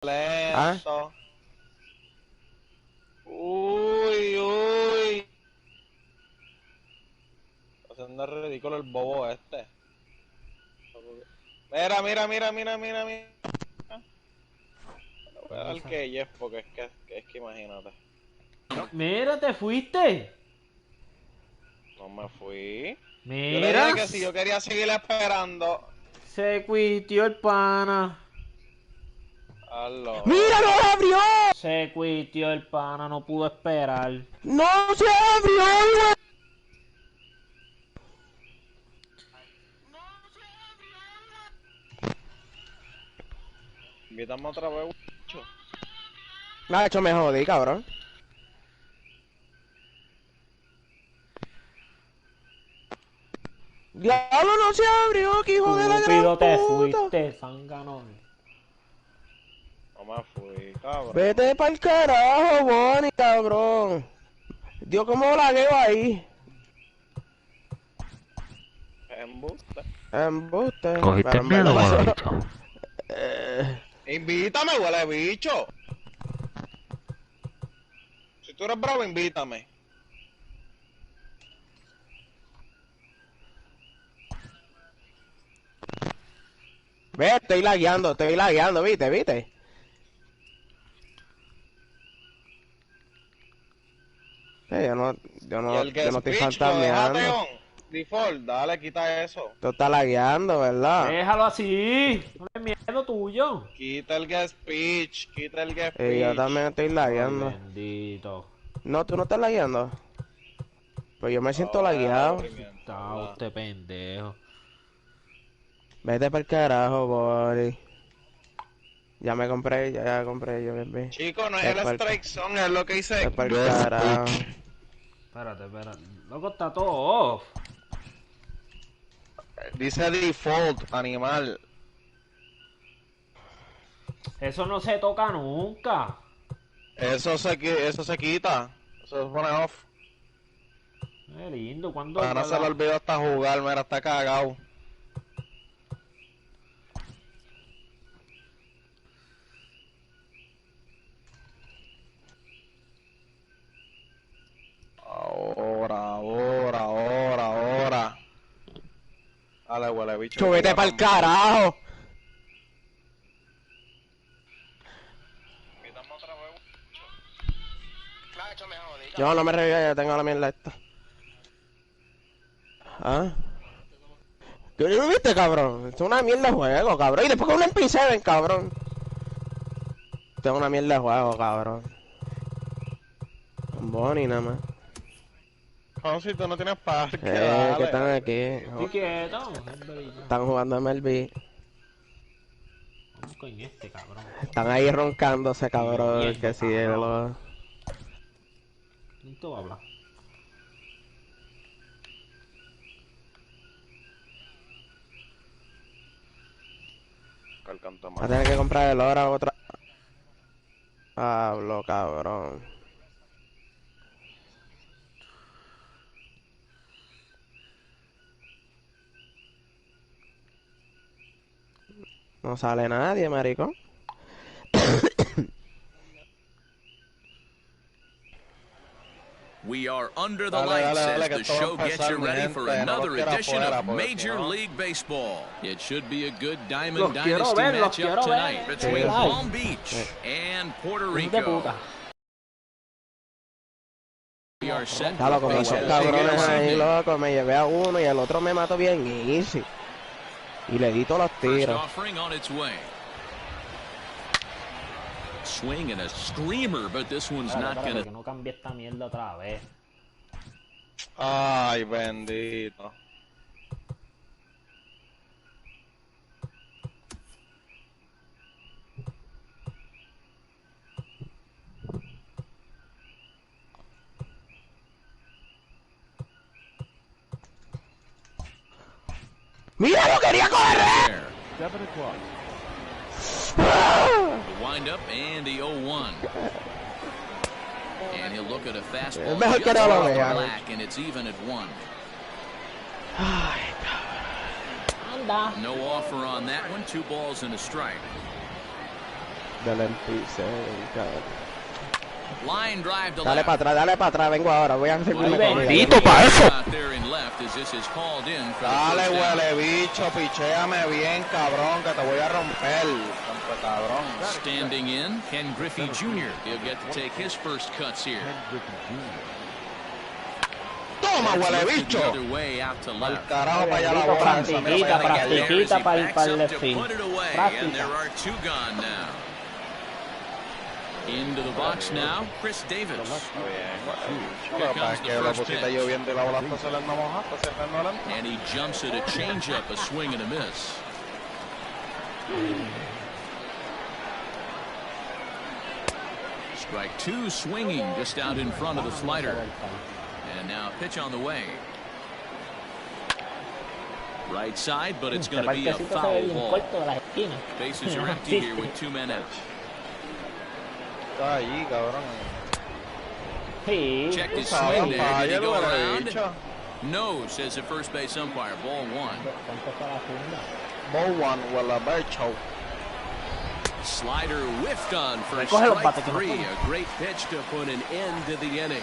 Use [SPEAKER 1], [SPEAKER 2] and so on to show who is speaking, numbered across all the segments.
[SPEAKER 1] ¿Ah?
[SPEAKER 2] Lento. Uy, uy. Haciendo ridículo el bobo este. Mira, mira, mira, mira, mira, mira. Voy a dar que Jeff porque es que imagínate.
[SPEAKER 3] Mira, te fuiste.
[SPEAKER 2] No me fui. Yo le
[SPEAKER 3] Mira.
[SPEAKER 2] dije que si yo quería seguir esperando.
[SPEAKER 3] Se cuitió el pana.
[SPEAKER 2] Aló.
[SPEAKER 1] ¡Mira, no lo abrió!
[SPEAKER 3] Se cuitió el pana, no pudo esperar.
[SPEAKER 1] ¡No se abrió, güey!
[SPEAKER 2] Invítame otra vez, guacho.
[SPEAKER 1] Nacho, me jodí, cabrón. Diablo, no se abrió, que hijo de la gran
[SPEAKER 3] Estúpido, te
[SPEAKER 1] puta.
[SPEAKER 3] fuiste, zanganón.
[SPEAKER 2] No me fui, cabrón.
[SPEAKER 1] Vete pa'l carajo, Bonnie, cabrón. Dios, cómo lagueo ahí.
[SPEAKER 2] Embuste.
[SPEAKER 1] Embuste.
[SPEAKER 4] ¿Cogiste
[SPEAKER 1] Pero en
[SPEAKER 4] miedo,
[SPEAKER 1] verdad
[SPEAKER 4] huele
[SPEAKER 1] eso-
[SPEAKER 4] bicho?
[SPEAKER 2] Invítame, huele bicho. Si tú eres bravo, invítame.
[SPEAKER 1] Ve, estoy lagueando, ¿viste? ¿Viste?
[SPEAKER 2] Y el
[SPEAKER 1] Yo no
[SPEAKER 2] guest
[SPEAKER 1] estoy
[SPEAKER 2] speech lo dejaste
[SPEAKER 1] fantasmeando.
[SPEAKER 2] on default. Dale, quita eso.
[SPEAKER 1] Tú estás lagueando, ¿verdad?
[SPEAKER 3] Déjalo así. No es miedo tuyo.
[SPEAKER 2] Quita el guest speech. Quita el guest
[SPEAKER 1] Y yo también
[SPEAKER 2] speech.
[SPEAKER 1] estoy
[SPEAKER 3] Ay,
[SPEAKER 1] lagueando.
[SPEAKER 3] bendito.
[SPEAKER 1] No, tú no estás lagueando. Pues yo me siento
[SPEAKER 2] Oh,
[SPEAKER 1] lagueado.
[SPEAKER 2] aburrimiento,
[SPEAKER 3] Está
[SPEAKER 2] ¿verdad?
[SPEAKER 3] usted pendejo.
[SPEAKER 1] Vete pa'l carajo, Boris. Ya compré yo, bebé.
[SPEAKER 2] Chico, no es el strike zone, es lo que dice.
[SPEAKER 1] Vete pa'l carajo.
[SPEAKER 3] Espérate. Loco, está todo off.
[SPEAKER 2] Dice default, animal.
[SPEAKER 3] Eso no se toca nunca.
[SPEAKER 2] Eso se quita. Eso se pone off.
[SPEAKER 3] Qué lindo. ¿Cuándo?
[SPEAKER 2] Para no se le olvidó hasta jugar, mira, está cagado. Ahora. Dale, huele bicho.
[SPEAKER 1] Cho, vete pa'l carajo.
[SPEAKER 2] Invítame otra vez.
[SPEAKER 1] Yo no me reviva, ya tengo la mierda esta. ¿Ah? ¿Qué no viste, cabrón? Esto es una mierda de juego, cabrón. Y después con un MP7, cabrón. Esto es una mierda de juego, cabrón. Bonnie nada más.
[SPEAKER 2] No, si tú no tienes parque,
[SPEAKER 1] Que
[SPEAKER 2] dale.
[SPEAKER 1] están aquí.
[SPEAKER 3] Estoy quieto.
[SPEAKER 1] Están jugando MLB.
[SPEAKER 3] Vamos con este, cabrón.
[SPEAKER 1] Están ahí roncándose, cabrón.
[SPEAKER 3] Bien,
[SPEAKER 1] Que si
[SPEAKER 3] cabrón.
[SPEAKER 1] lo...
[SPEAKER 3] ¿Quién te va a hablar?
[SPEAKER 2] El canto
[SPEAKER 1] Va a
[SPEAKER 2] más.
[SPEAKER 1] tener que comprar el hora otra. Hablo, cabrón. No sale nadie, marico.
[SPEAKER 5] We are under the
[SPEAKER 2] Dale,
[SPEAKER 5] lights
[SPEAKER 2] dale,
[SPEAKER 5] as
[SPEAKER 2] que
[SPEAKER 5] the
[SPEAKER 2] esto va a
[SPEAKER 5] show gets you
[SPEAKER 2] empezar, mi
[SPEAKER 5] ready
[SPEAKER 2] gente.
[SPEAKER 5] for
[SPEAKER 2] No los
[SPEAKER 5] another
[SPEAKER 2] quiero
[SPEAKER 5] edition
[SPEAKER 2] afuera,
[SPEAKER 5] of
[SPEAKER 2] porque si
[SPEAKER 5] Major
[SPEAKER 2] no-
[SPEAKER 5] League Baseball. It should be a good Diamond
[SPEAKER 3] Los quiero
[SPEAKER 5] Dynasty
[SPEAKER 3] ver, los
[SPEAKER 5] matchup
[SPEAKER 3] quiero
[SPEAKER 5] tonight
[SPEAKER 3] ver.
[SPEAKER 5] between
[SPEAKER 1] Sí.
[SPEAKER 5] Palm Beach and Puerto
[SPEAKER 3] Hijo de
[SPEAKER 5] Rico.
[SPEAKER 3] puta.
[SPEAKER 5] We are set
[SPEAKER 1] Ya lo
[SPEAKER 5] for
[SPEAKER 1] con esos
[SPEAKER 5] baseball
[SPEAKER 1] cabrones
[SPEAKER 5] this
[SPEAKER 1] ahí,
[SPEAKER 5] evening.
[SPEAKER 1] loco. Me llevé a uno y el otro me mató bien easy. Y le di todos los
[SPEAKER 5] First
[SPEAKER 1] tiros.
[SPEAKER 5] offering on its way. Swing and a screamer, but this one's not
[SPEAKER 3] Espérate,
[SPEAKER 5] gonna.
[SPEAKER 3] que no cambie esta mierda otra vez.
[SPEAKER 2] Ay, bendito.
[SPEAKER 1] ¡Mira, lo quería correr!
[SPEAKER 5] The windup and the 0-1. And he'll look at a fastball
[SPEAKER 1] Mejor que
[SPEAKER 5] just
[SPEAKER 1] no lo
[SPEAKER 5] off the
[SPEAKER 1] vea.
[SPEAKER 5] black, and it's even at 1.
[SPEAKER 1] Ay,
[SPEAKER 3] Anda.
[SPEAKER 5] No offer on that one. 2 balls and a strike.
[SPEAKER 1] Del MP7, cabrón.
[SPEAKER 5] Line drive to
[SPEAKER 1] Dale
[SPEAKER 5] left.
[SPEAKER 1] para atrás, vengo ahora, voy a hacerme
[SPEAKER 3] Muy bien.
[SPEAKER 1] comida.
[SPEAKER 3] Pito pa' eso.
[SPEAKER 5] Out there in left as this is called in for the
[SPEAKER 2] Dale,
[SPEAKER 5] first down.
[SPEAKER 2] huele bicho, pichéame bien, cabrón, que te voy a romper. Rompe, cabrón.
[SPEAKER 5] Standing in, Ken Griffey Jr. He'll get to take his first cuts here.
[SPEAKER 2] Toma, huele
[SPEAKER 5] Lifted
[SPEAKER 2] bicho.
[SPEAKER 5] the other way out to
[SPEAKER 2] Al
[SPEAKER 5] left.
[SPEAKER 2] carajo para allá la
[SPEAKER 3] Bendito,
[SPEAKER 2] bola. esa, mira para allá,
[SPEAKER 3] practiquita,
[SPEAKER 2] para allá.
[SPEAKER 5] There as he
[SPEAKER 3] para el
[SPEAKER 5] backs up
[SPEAKER 3] left
[SPEAKER 5] to
[SPEAKER 3] fin.
[SPEAKER 5] put it away,
[SPEAKER 3] Práctica.
[SPEAKER 5] and there are two gone now. Into the box now, Chris Davis.
[SPEAKER 2] Está bien, huele bicho.
[SPEAKER 5] Here
[SPEAKER 2] Lo que pasa
[SPEAKER 5] comes
[SPEAKER 2] es
[SPEAKER 5] the
[SPEAKER 2] que lo
[SPEAKER 5] first
[SPEAKER 2] pusiste
[SPEAKER 5] pitch.
[SPEAKER 2] lloviendo y la bola está saliendo mojada, está saliendo lenta.
[SPEAKER 5] And he jumps at a changeup, a swing and a miss. Strike two, swinging just out in front of the slider. And now a pitch on the way. Right side, but it's going to be a foul ball. Bases are empty here with 2 men out.
[SPEAKER 2] Está allí, cabrón.
[SPEAKER 3] Sí.
[SPEAKER 5] Checked his
[SPEAKER 2] Sabe,
[SPEAKER 5] swing there. Did he
[SPEAKER 2] falla,
[SPEAKER 5] go
[SPEAKER 2] huele
[SPEAKER 5] around?
[SPEAKER 2] bicho.
[SPEAKER 5] No, says the first base umpire. Ball one.
[SPEAKER 2] Ball one, huele bicho.
[SPEAKER 5] Slider whiffed on for
[SPEAKER 3] Recoge los
[SPEAKER 5] strike
[SPEAKER 3] bates, que no
[SPEAKER 5] three.
[SPEAKER 3] pueden.
[SPEAKER 5] A great pitch to put an end to the inning.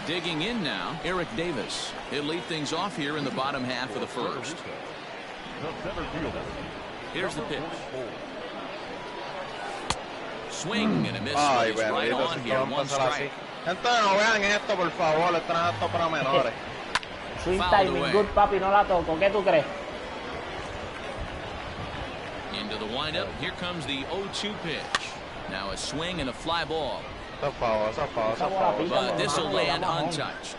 [SPEAKER 5] Digging in now, Eric Davis. He'll lead things off here in the bottom half of the first. Here's the pitch. Swing and a miss.
[SPEAKER 2] Ay,
[SPEAKER 5] He's right
[SPEAKER 2] bendito,
[SPEAKER 5] on
[SPEAKER 2] si
[SPEAKER 5] here.
[SPEAKER 2] esto va a
[SPEAKER 5] One
[SPEAKER 2] empezar así.
[SPEAKER 5] strike.
[SPEAKER 2] Gente, no vean esto, por favor. Esto no es esto para menores.
[SPEAKER 3] Swing
[SPEAKER 5] Fouled
[SPEAKER 3] timing,
[SPEAKER 5] away.
[SPEAKER 3] good papi, no la toco. ¿Qué tú crees?
[SPEAKER 5] Into the windup. Here comes the 0-2 pitch. Now a swing and a fly ball.
[SPEAKER 2] Eso es foul, eso es foul, eso es foul.
[SPEAKER 5] But this will land untouched.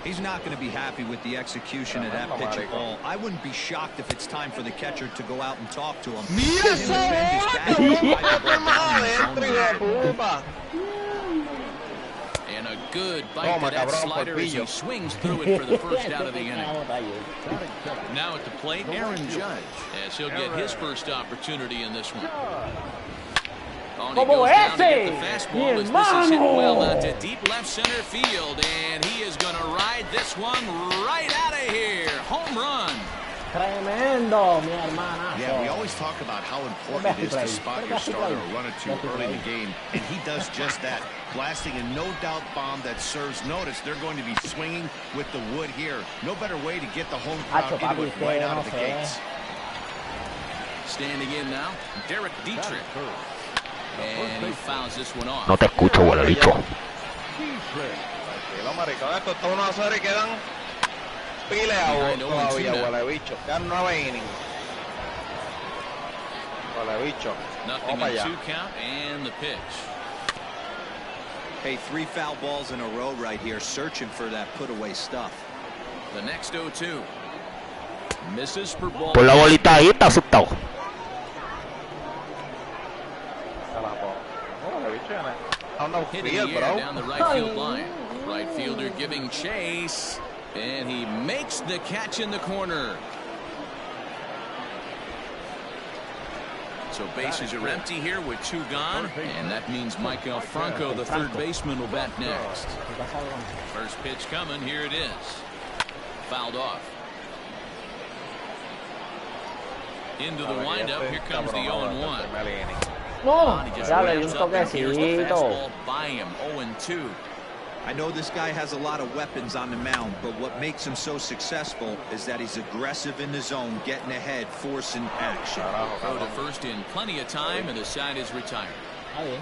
[SPEAKER 4] He's not going to be happy with the execution of that pitch at all. I wouldn't be shocked if it's time for the catcher to go out and talk to him.
[SPEAKER 2] ¡Mira esa bola! ¡Adentro, hijo de puta!
[SPEAKER 5] And a good bite
[SPEAKER 2] Toma,
[SPEAKER 5] to that
[SPEAKER 2] cabrón,
[SPEAKER 5] slider as he
[SPEAKER 2] Portillo.
[SPEAKER 5] swings through it for the first out of the inning. Now at the plate, Aaron Judge, as he'll get his first opportunity in this one. Oh, and he
[SPEAKER 3] Como
[SPEAKER 5] goes down to get
[SPEAKER 3] ese,
[SPEAKER 5] the fastball
[SPEAKER 3] mi
[SPEAKER 5] as this is hit
[SPEAKER 3] hermano.
[SPEAKER 5] well out to deep left center field, and he is going to ride this one right out of here. Home run.
[SPEAKER 3] Tremendo, mi hermana.
[SPEAKER 4] Yeah, we always talk about how important it is to spot your starter or run it to early in the game, and he does just that, blasting a no-doubt bomb that serves notice. They're going to be swinging with the wood here. No better way to get the home crowd into it right out of the gates.
[SPEAKER 5] Standing in now, Derek Dietrich. And he fouls this one off.
[SPEAKER 6] No te escucho, huele bicho.
[SPEAKER 2] Tranquilo, maricón. Esto está 1-0 y quedan pileados todavía, huele bicho. Quedan 9 innings. Huele bicho.
[SPEAKER 5] Nothing
[SPEAKER 2] Vamos
[SPEAKER 5] in
[SPEAKER 2] allá.
[SPEAKER 5] 2 count and the pitch.
[SPEAKER 4] Hey, 3 foul balls in a row right here, searching for that put-away stuff.
[SPEAKER 5] The next 0-2. Misses for ball.
[SPEAKER 6] Por la bolita ahí, está asustado.
[SPEAKER 5] Hit in the air down the right field line. Right fielder giving chase. And he makes the catch in the corner. So bases are empty here with 2 gone. And that means Michael Franco, the third baseman, will bat next. First pitch coming. Here it is. Fouled off. Into the windup. Here comes the 0-1.
[SPEAKER 3] No,
[SPEAKER 5] He just
[SPEAKER 3] ya le di
[SPEAKER 5] ramps
[SPEAKER 3] un
[SPEAKER 5] up and here's the
[SPEAKER 3] toquecito.
[SPEAKER 5] fastball by him. 0-2.
[SPEAKER 4] I know this guy has a lot of weapons on the mound, but what makes him so successful is that he's aggressive in the zone, getting ahead, forcing action.
[SPEAKER 5] Throw to first in plenty of time, and the side is retired.
[SPEAKER 3] Está bien.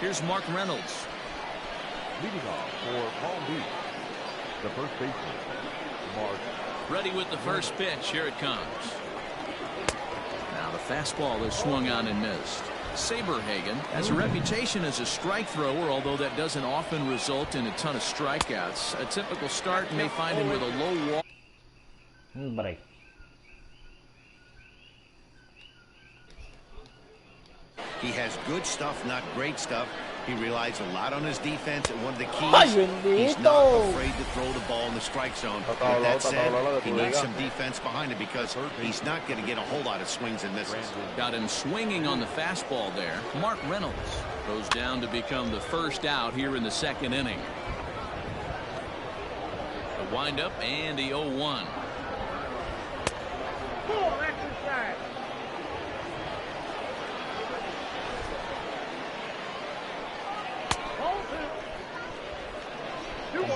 [SPEAKER 5] Here's Mark Reynolds.
[SPEAKER 7] Leading off for Palm Beach, the first baseman, Mark.
[SPEAKER 5] Ready with the first pitch. Here it comes. Now the fastball is swung on and missed. Saberhagen has a reputation as a strike thrower, although that doesn't often result in a ton of strikeouts. A typical start may find him with a low wall.
[SPEAKER 3] Un break.
[SPEAKER 4] He has good stuff, not great stuff. He relies a lot on his defense, and one of the keys,
[SPEAKER 8] Ay,
[SPEAKER 4] he's
[SPEAKER 8] bendito.
[SPEAKER 4] not afraid to throw the ball in the strike zone. With that said, he needs some defense behind it because he's not going to get a whole lot of swings and misses.
[SPEAKER 5] Got him swinging on the fastball there. Mark Reynolds goes down to become the first out here in the second inning. A windup and the 0-1.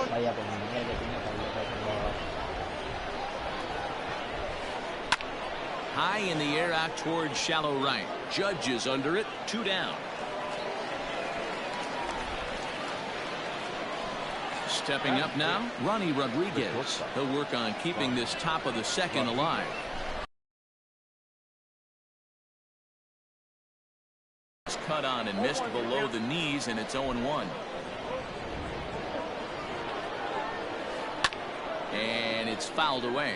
[SPEAKER 8] Vaya con el nivel que tiene
[SPEAKER 5] High in the air out towards shallow right. Judge is under it. 2 down. Stepping up now, Ronnie Rodriguez. He'll work on keeping this top of the second alive. It's cut on and missed below the knees, and it's 0-1. And it's fouled away.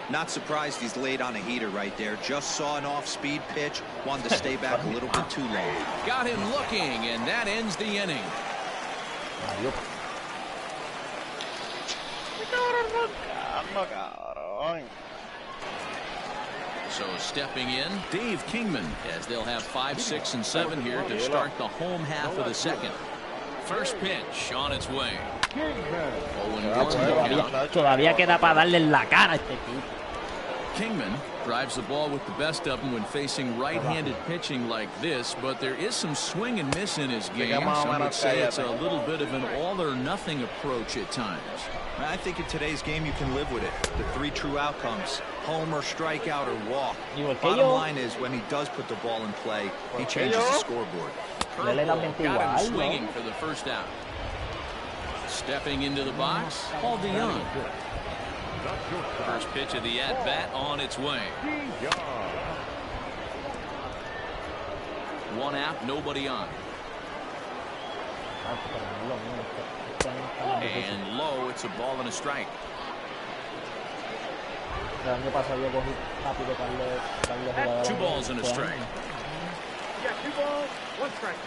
[SPEAKER 9] Not surprised he's laid on a heater right there. Just saw an off-speed pitch. Wanted to stay back a little bit too long.
[SPEAKER 5] Got him looking, and that ends the inning. So stepping in, Dave Kingman, as they'll have 5, 6, and 7 here to start the home half of the second. First pitch on its way.
[SPEAKER 8] Todavía queda para darle en la cara a este tipo.
[SPEAKER 5] Kingman drives the ball with the best of them when facing right-handed pitching like this, but there is some swing and miss in his game. Some would say it's a little bit of an all-or-nothing approach at times.
[SPEAKER 9] I think in today's game you can live with it. The 3 true outcomes: homer, strikeout, or walk. Bottom line is, when he does put the ball in play, he changes the scoreboard.
[SPEAKER 5] Curveball got him swinging for the first out. Stepping into the box, Paul DeYoung. First pitch of the at-bat on its way. 1 out, nobody on. And low, it's a ball and a strike. 2 balls and a strike.
[SPEAKER 10] Yeah, 2 balls, 1 strike.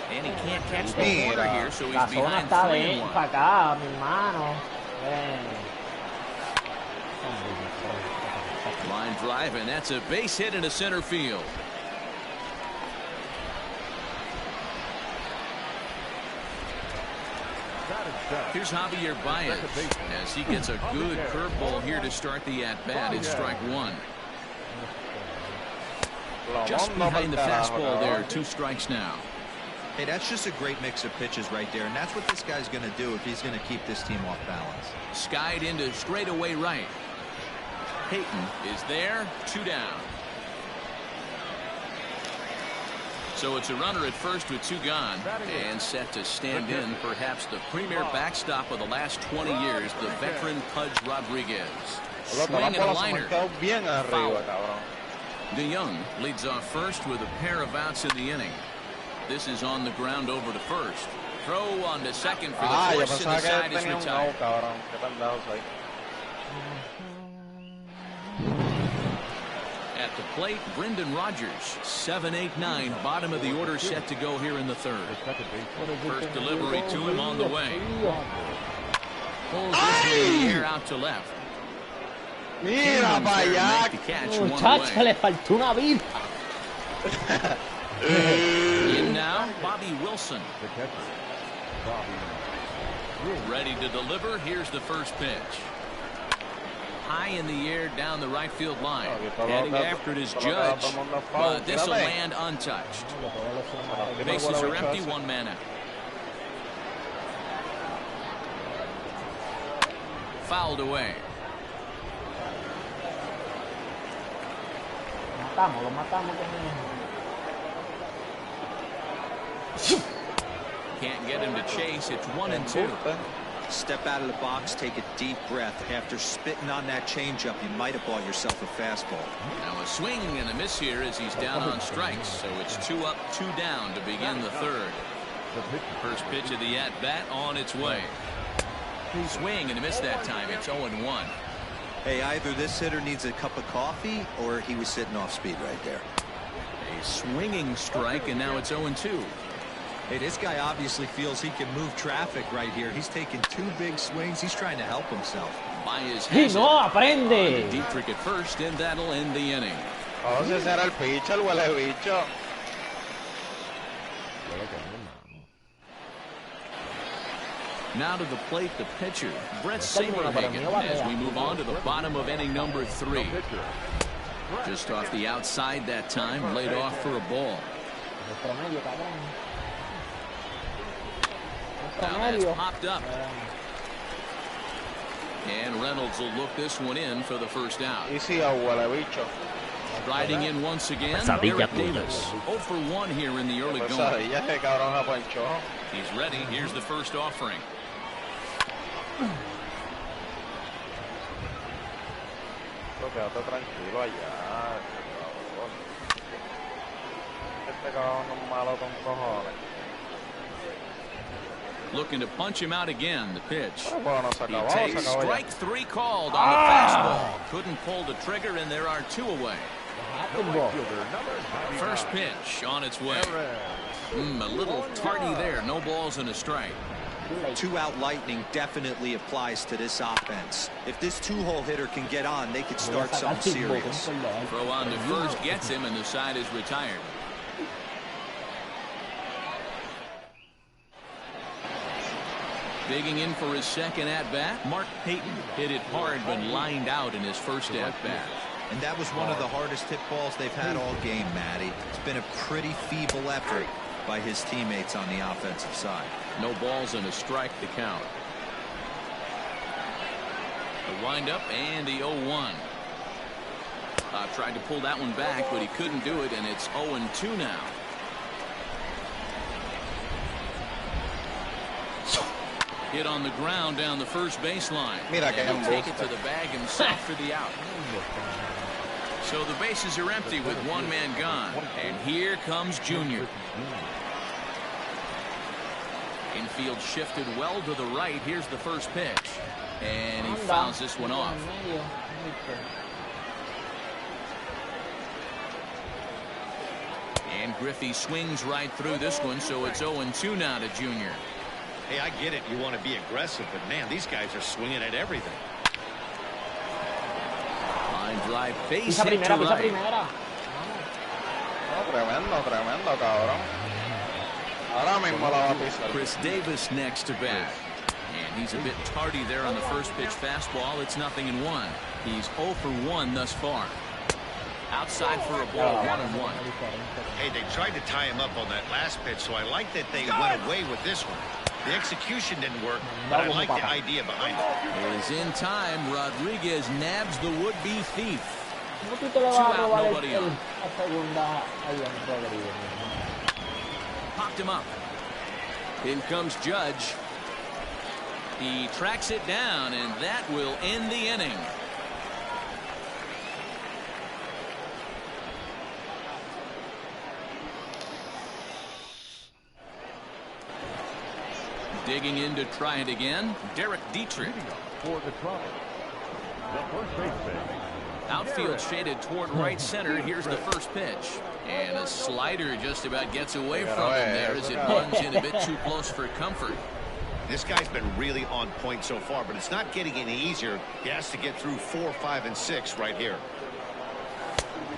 [SPEAKER 5] And he can't catch the corner here, so he's behind 3-1.
[SPEAKER 8] Para acá, mi hermano.
[SPEAKER 5] Line drive, and that's a base hit into center field. Here's Javier Baez as he gets a good curveball here to start the at-bat. It's strike 1. Just behind the fastball there, 2 strikes now.
[SPEAKER 9] Hey, that's just a great mix of pitches right there, and that's what this guy's going to do if he's going to keep this team off balance.
[SPEAKER 5] Skied into straightaway right. Payton is there, 2 down. So it's a runner at first with 2 gone, and set to stand in perhaps the premier backstop of the last 20 years, the veteran Pudge Rodriguez. Swing and a liner. Foul. DeYoung leads off first with a pair of outs in the inning. This is on the ground over to first. Throw on to second for the force, and the side is retired. At the plate, Brendan Rodgers, 7-8-9, bottom of the order, set to go here in the third. First delivery to him on the way. Pulls this one in the air out to left.
[SPEAKER 2] Mira para allá.
[SPEAKER 8] Muchacho, le faltó una vida.
[SPEAKER 5] In now, Bobby Wilson. Ready to deliver. Here's the first pitch. High in the air down the right field line. Heading after it is Judge, but this will land untouched. Bases are empty, 1 man out. Fouled away.
[SPEAKER 8] Lo matamos con
[SPEAKER 5] Can't get him to chase. It's 1-2.
[SPEAKER 9] Step out of the box, take a deep breath. After spitting on that changeup, you might have bought yourself a fastball.
[SPEAKER 5] Now a swing and a miss here as he's down on strikes. So it's 2 up, 2 down to begin the third. First pitch of the at-bat on its way. Swing and a miss that time. It's 0-1.
[SPEAKER 9] Hey, either this hitter needs a cup of coffee or he was sitting off speed right there.
[SPEAKER 5] A swinging strike, and now it's 0-2.
[SPEAKER 9] Hey, this guy obviously feels he can move traffic right here. He's taking 2 big swings. He's trying to help himself.
[SPEAKER 5] Baez
[SPEAKER 8] ¡Y
[SPEAKER 5] has it.
[SPEAKER 8] no, aprende!
[SPEAKER 5] Dietrich at first, and that'll end the inning.
[SPEAKER 2] Oh, ese será el picho, el huele bicho.
[SPEAKER 5] Now to the plate, the pitcher, Brett Saberhagen, as we move on to the bottom of inning number 3. Just off the outside that time, laid off for a ball. Now that's popped up. And Reynolds will look this one in for the first out.
[SPEAKER 2] Easy a huele bicho.
[SPEAKER 5] Riding in once again,
[SPEAKER 6] Pesadilla
[SPEAKER 5] Eric
[SPEAKER 6] tuya.
[SPEAKER 5] Davis. 0 for 1 here in the early going.
[SPEAKER 2] Pesadilla que cabrón a Pancho.
[SPEAKER 5] He's ready. Here's the first offering.
[SPEAKER 2] Quédate tranquilo allá. Este cabrón es malo con cojones.
[SPEAKER 5] Looking to punch him out again. The pitch.
[SPEAKER 2] Bueno, no se
[SPEAKER 5] He
[SPEAKER 2] acabó, se
[SPEAKER 5] takes
[SPEAKER 2] acabó ya.
[SPEAKER 5] strike 3 called on the fastball. Couldn't pull the trigger, and there are 2 away. First pitch on its way. A little tardy there. No balls and a strike.
[SPEAKER 9] 2-out lightning definitely applies to this offense. If this 2-hole hitter can get on, they could start something serious.
[SPEAKER 5] Throw on to first gets him, and the side is retired. Digging in for his second at-bat, Mark Payton hit it hard but lined out in his first at-bat.
[SPEAKER 9] And that was one of the hardest hit balls they've had all game, Matty. It's been a pretty feeble effort by his teammates on the offensive side.
[SPEAKER 5] No balls and a strike to count. The windup and the 0-1. Tried to pull that one back, but he couldn't do it, and it's 0-2 now. Hit on the ground down the first baseline.
[SPEAKER 2] Mira que
[SPEAKER 5] and he'll take it to the bag himself for the out. So the bases are empty with 1 man gone. And here comes Junior. Infield shifted well to the right. Here's the first pitch. And he fouls this one off. And Griffey swings right through this one, so it's 0-2 now to Junior.
[SPEAKER 4] Hey, I get it. You want to be aggressive, but man, these guys are swinging at everything.
[SPEAKER 5] Line drive base
[SPEAKER 8] Pisa
[SPEAKER 5] hit to
[SPEAKER 8] primera, pisa
[SPEAKER 5] right.
[SPEAKER 8] primera.
[SPEAKER 2] Tremendo, tremendo, cabrón. Ahora mismo la va a pisar.
[SPEAKER 5] Chris Davis next to bat. And he's a bit tardy there on the first pitch fastball. It's 0-1. He's 0 for 1 thus far. Outside for a ball, 1-1.
[SPEAKER 4] Hey, they tried to tie him up on that last pitch, so I like that they went away with this one. The execution didn't work, but I like the idea behind it.
[SPEAKER 5] Is in time. Rodriguez nabs the would-be thief.
[SPEAKER 8] ¿Cómo tú te le vas a robar
[SPEAKER 5] nobody on.
[SPEAKER 8] la segunda ahí a Rodríguez?
[SPEAKER 5] Popped him up. In comes Judge. He tracks it down, and that will end the inning. Digging in to try it again, Derek Dietrich.
[SPEAKER 7] For the Trump, the first baseman.
[SPEAKER 5] Outfield shaded toward right center. Here's the first pitch. And a slider just about gets away from him there as it runs in a bit too close for comfort.
[SPEAKER 4] This guy's been really on point so far, but it's not getting any easier. He has to get through 4, 5, and 6 right here.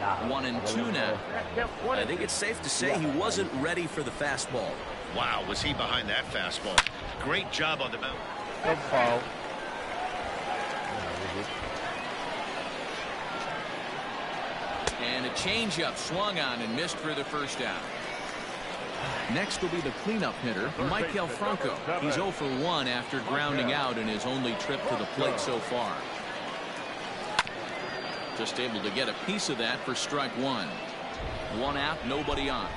[SPEAKER 5] 1-2 now. I think it's safe to say he wasn't ready for the fastball.
[SPEAKER 4] Wow, was he behind that fastball? Great job on the mound.
[SPEAKER 2] Good foul.
[SPEAKER 5] And a changeup swung on and missed for the first out. Next will be the cleanup hitter, Michael Franco. He's 0 for 1 after grounding out in his only trip to the plate so far. Just able to get a piece of that for strike 1. 1 out, nobody on.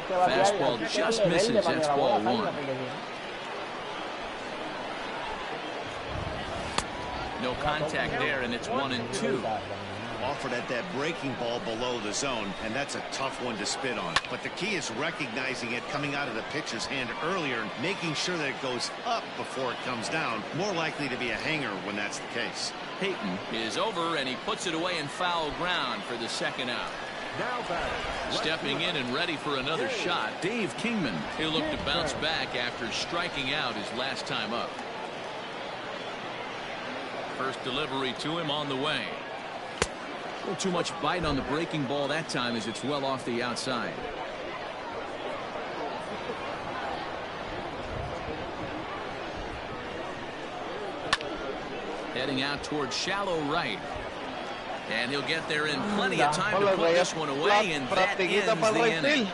[SPEAKER 5] Fastball just misses. That's ball 1. No contact there, and it's 1-2.
[SPEAKER 4] Offered at that breaking ball below the zone, and that's a tough one to spit on. But the key is recognizing it coming out of the pitcher's hand earlier and making sure that it goes up before it comes down. More likely to be a hanger when that's the case.
[SPEAKER 5] Payton is over, and he puts it away in foul ground for the second out.
[SPEAKER 7] Now batting.
[SPEAKER 5] Stepping in and ready for another shot, Dave Kingman. He'll look to bounce back after striking out his last time up. First delivery to him on the way. A little too much bite on the breaking ball that time as it's well off the outside. Heading out towards shallow right. And he'll get there in plenty of time to put this one away, and that ends the inning.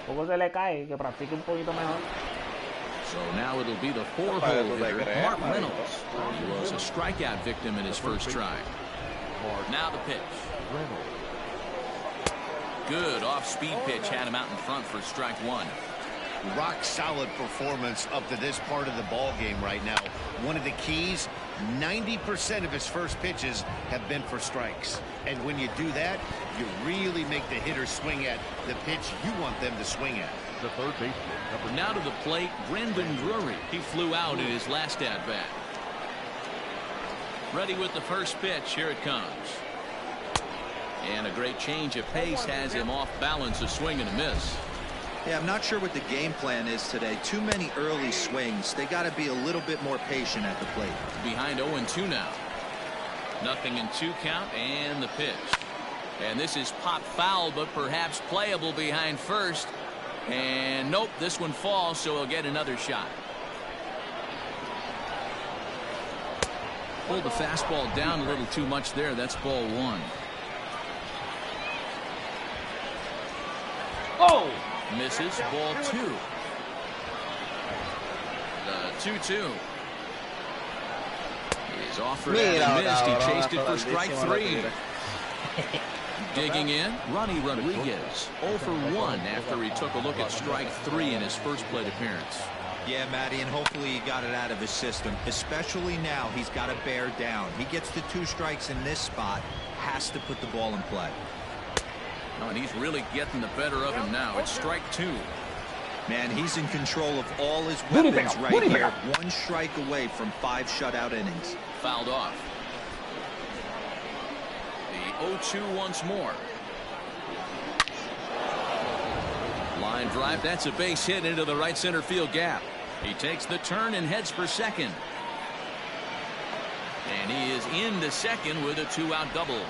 [SPEAKER 8] Poco se le cae, que practique un poquito mejor.
[SPEAKER 5] So now it'll be the 4-hole hitter, Mark Reynolds. He was a strikeout victim in his first try. Now the pitch. Good off-speed pitch had him out in front for strike one.
[SPEAKER 4] Rock solid performance up to this part of the ball game right now. One of the keys, 90% of his first pitches have been for strikes. And when you do that, you really make the hitter swing at the pitch you want them to swing at.
[SPEAKER 7] The third baseman.
[SPEAKER 5] Now to the plate, Brendan Drury. He flew out in his last at-bat. Ready with the first pitch. Here it comes. And a great change of pace has him off balance, a swing and a miss.
[SPEAKER 9] Yeah, I'm not sure what the game plan is today. Too many early swings. They got to be a little bit more patient at the plate.
[SPEAKER 5] Behind 0-2 now. Nothing in 2 count, and the pitch. And this is pop foul, but perhaps playable behind first. And nope, this one falls, so he'll get another shot. Pulled the fastball down a little too much there. That's ball one.
[SPEAKER 8] Oh!
[SPEAKER 5] Misses, ball two. The 2-2. He's offered and missed. He chased it for strike three. Digging in, Ronnie Rodriguez. 0 for 1 after he took a look at strike three in his first plate appearance.
[SPEAKER 9] Yeah, Matty, and hopefully he got it out of his system. Especially now, he's got to bear down. He gets the 2 strikes in this spot, has to put the ball in play.
[SPEAKER 5] Oh, and he's really getting the better of him now. It's strike 2.
[SPEAKER 9] Man, he's in control of all his weapons right here. 1 strike away from 5 shutout innings.
[SPEAKER 5] Fouled off. The 0-2 once more. Line drive. That's a base hit into the right center field gap. He takes the turn and heads for second. And he is into second with a 2-out double.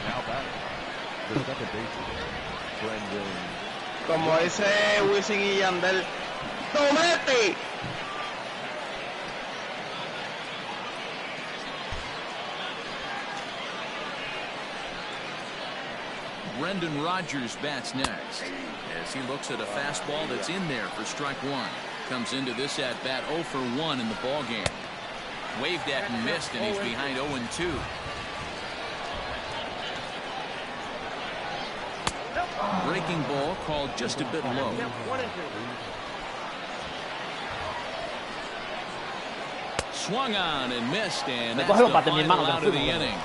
[SPEAKER 7] Now batting. The second baseman, Brendan.
[SPEAKER 2] Como dice Wisin y Yandel, ¡Tomate!
[SPEAKER 5] Brendan Rodgers bats next as he looks at a fastball that's in there for strike one. Comes into this at bat 0 for 1 in the ball game. Waved at and missed, and he's behind 0-2. Breaking ball called just a bit low. Swung on and missed, and that's the final out of the inning.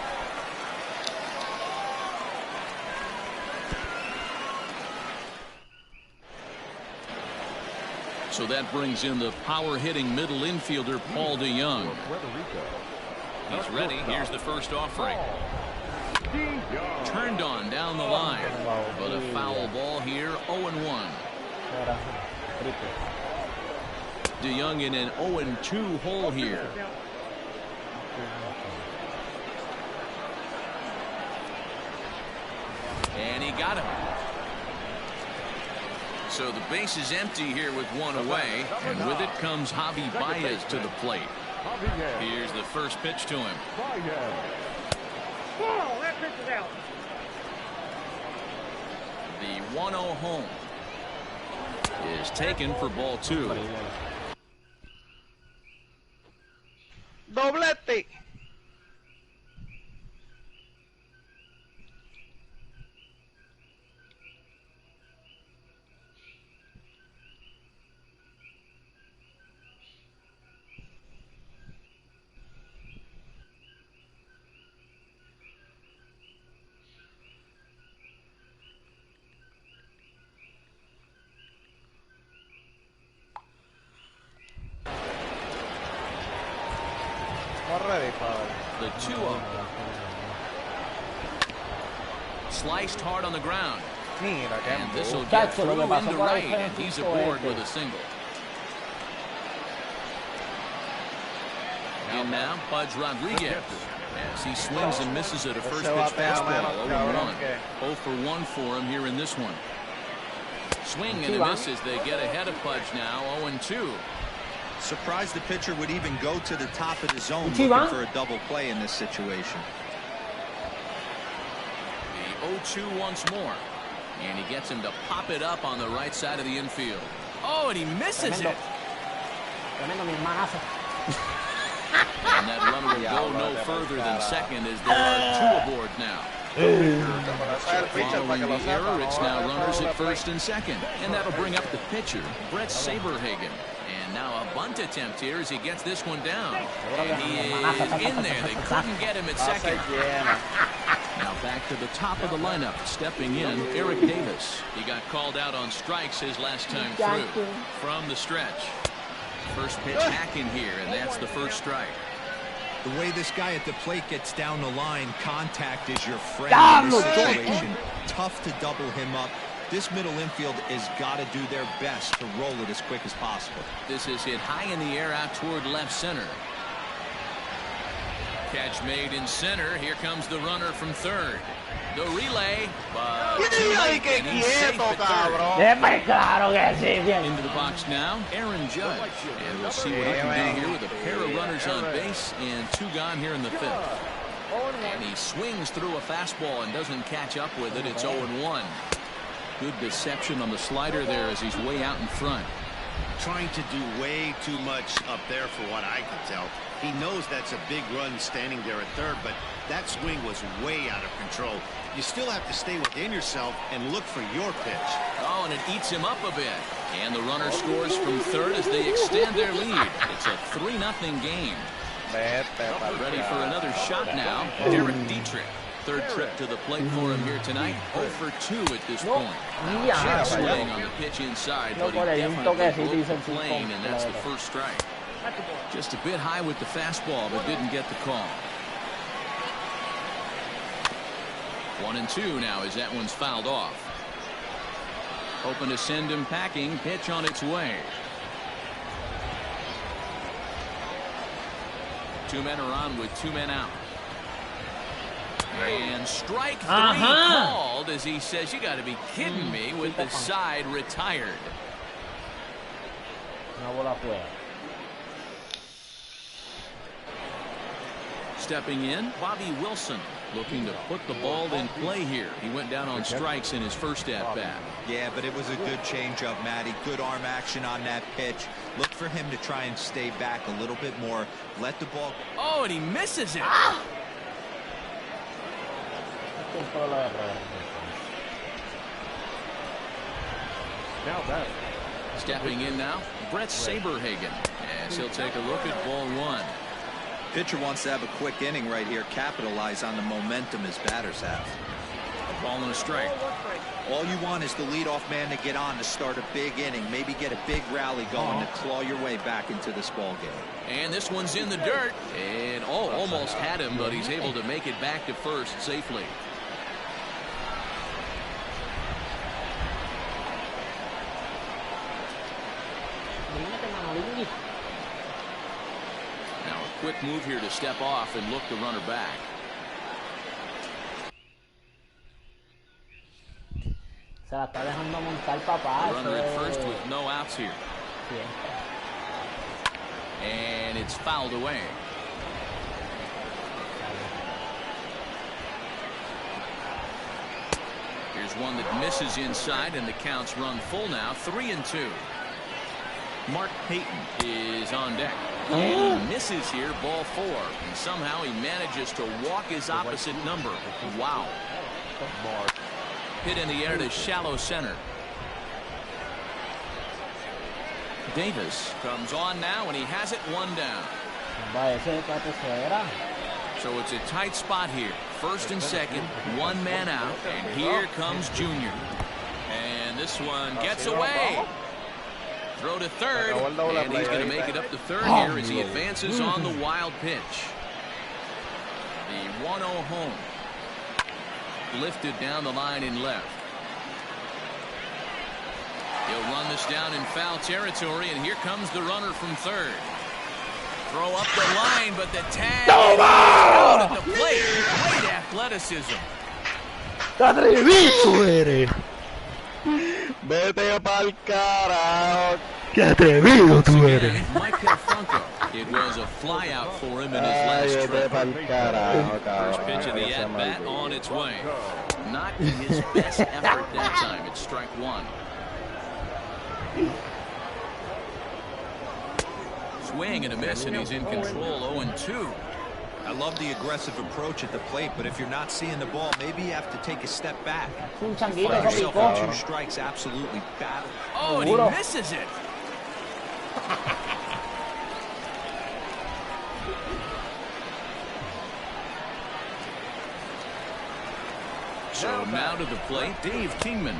[SPEAKER 5] So that brings in the power-hitting middle infielder, Paul DeYoung. He's ready. Here's the first offering. Turned on down the line, but a foul ball here, 0-1. DeYoung in an 0-2 hole here. And he got him. So the base is empty here with 1 away, and with it comes Javi Baez to the plate. Here's the first pitch to him.
[SPEAKER 10] Whoa, that pitch is out.
[SPEAKER 5] The 1-0 home is taken for ball 2.
[SPEAKER 2] Doblete. ready, father.
[SPEAKER 5] The 2-0. Sliced hard on the ground. And this will get through in the right, and he's aboard with a single. And now, Pudge Rodriguez, as he swings and misses at a first pitch fastball, 0-1. 0 for 1 for him here in this one. Swing and a miss as they get ahead of Pudge now, 0-2.
[SPEAKER 9] Surprised the pitcher would even go to the top of the zone looking for a double play in this situation.
[SPEAKER 5] The 0-2 once more. And he gets him to pop it up on the right side of the infield. Oh, and he misses it. And that runner will go no further than second as there are 2 aboard now. Following the error, it's now runners at first and second. And that'll bring up the pitcher, Brett Saberhagen. And now a bunt attempt here as he gets this one down. And he is in there. They couldn't get him at second. Now back to the top of the lineup, stepping in, Eric Davis. He got called out on strikes his last time through. From the stretch. First pitch hacking here, and that's the first strike.
[SPEAKER 9] The way this guy at the plate gets down the line, contact is your friend in this situation. Tough to double him up. This middle infield has got to do their best to roll it as quick as possible.
[SPEAKER 5] This is hit high in the air out toward left center. Catch made in center. Here comes the runner from third. The relay, but too late, and he's safe at third. Into the box now, Aaron Judge. And we'll see what he can do here with a pair of runners on base and 2 gone here in the 5th. And he swings through a fastball and doesn't catch up with it. It's 0-1. Good deception on the slider there as he's way out in front.
[SPEAKER 4] Trying to do way too much up there for what I can tell. He knows that's a big run standing there at third, but that swing was way out of control. You still have to stay within yourself and look for your pitch.
[SPEAKER 5] Oh, and it eats him up a bit. And the runner scores from third as they extend their lead. It's a 3-0 game. Ready for another shot now, Derek Dietrich. Third trip to the plate for him here tonight. 0 for 2 at this point. Just swing on the pitch inside, but he definitely broke the plane, and that's the first strike. Just a bit high with the fastball, but didn't get the call. 1-2 now as that one's fouled off. Hoping to send him packing. Pitch on its way. 2 men are on with 2 men out. And strike 3 called as he says, you got to be kidding me, with the side retired. Stepping in, Bobby Wilson, looking to put the ball in play here. He went down on strikes in his first at-bat.
[SPEAKER 9] Yeah, but it was a good changeup, Matty. Good arm action on that pitch. Look for him to try and stay back a little bit more. Let the ball...
[SPEAKER 5] Oh, and he misses it. Stepping in now, Brett Saberhagen, as he'll take a look at ball 1.
[SPEAKER 9] Pitcher wants to have a quick inning right here, capitalize on the momentum his batters have.
[SPEAKER 5] A ball and a strike.
[SPEAKER 9] All you want is the leadoff man to get on to start a big inning, maybe get a big rally going to claw your way back into this ball game.
[SPEAKER 5] And this one's in the dirt, and almost had him, but he's able to make it back to first safely. Now a quick move here to step off and look the runner back.
[SPEAKER 8] Se la está dejando montar, papá.
[SPEAKER 5] Runner at first with no outs here. And it's fouled away. Here's one that misses inside, and the count's run full now, 3-2. Mark Payton is on deck. And he misses here, ball 4. And somehow he manages to walk his opposite number. Wow. Hit in the air to shallow center. Davis comes on now, and he has it 1 down. So it's a tight spot here. First and second, 1 man out, and here comes Junior. And this one gets away. Throw to third, and he's going to make it up to third here as he advances on the wild pitch. 1-0 home. Lifted down the line in left. He'll run this down in foul territory, and here comes the runner from third. Throw up the line, but the tag out at the plate. Great athleticism.
[SPEAKER 6] ¡Qué atrevido eres!
[SPEAKER 2] Vete pa'l carajo.
[SPEAKER 6] ¡Qué atrevido tú eres!
[SPEAKER 5] It was a fly out for him in his last trip. First pitch of the at-bat on its way. Not his best effort that time. It's strike one. Swing and a miss, and he's in control. 0-2.
[SPEAKER 9] I love the aggressive approach at the plate, but if you're not seeing the ball, maybe you have to take a step back.
[SPEAKER 8] Un
[SPEAKER 9] Find
[SPEAKER 8] changuito, eso
[SPEAKER 9] yourself
[SPEAKER 8] picó.
[SPEAKER 9] with 2 strikes, absolutely battle.
[SPEAKER 5] Oh, and he misses it. So now to the plate, Dave Kingman.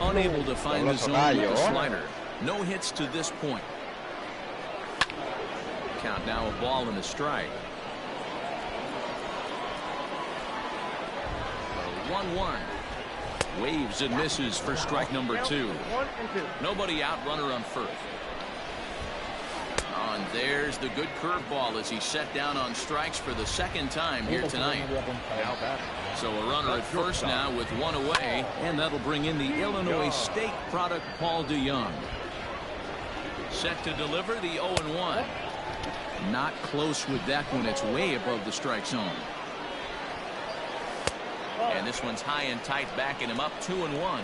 [SPEAKER 5] Unable to find the zone with the slider. No hits to this point. Count now, a ball and a strike. 1-1. Waves and misses for strike number 2. Nobody out, runner on first. And there's the good curveball as he set down on strikes for the second time here tonight. So a runner at first now with 1 away, and that'll bring in the Illinois State product Paul DeYoung. Set to deliver the 0-1. Not close with that one. It's way above the strike zone. And this one's high and tight, backing him up. 2-1.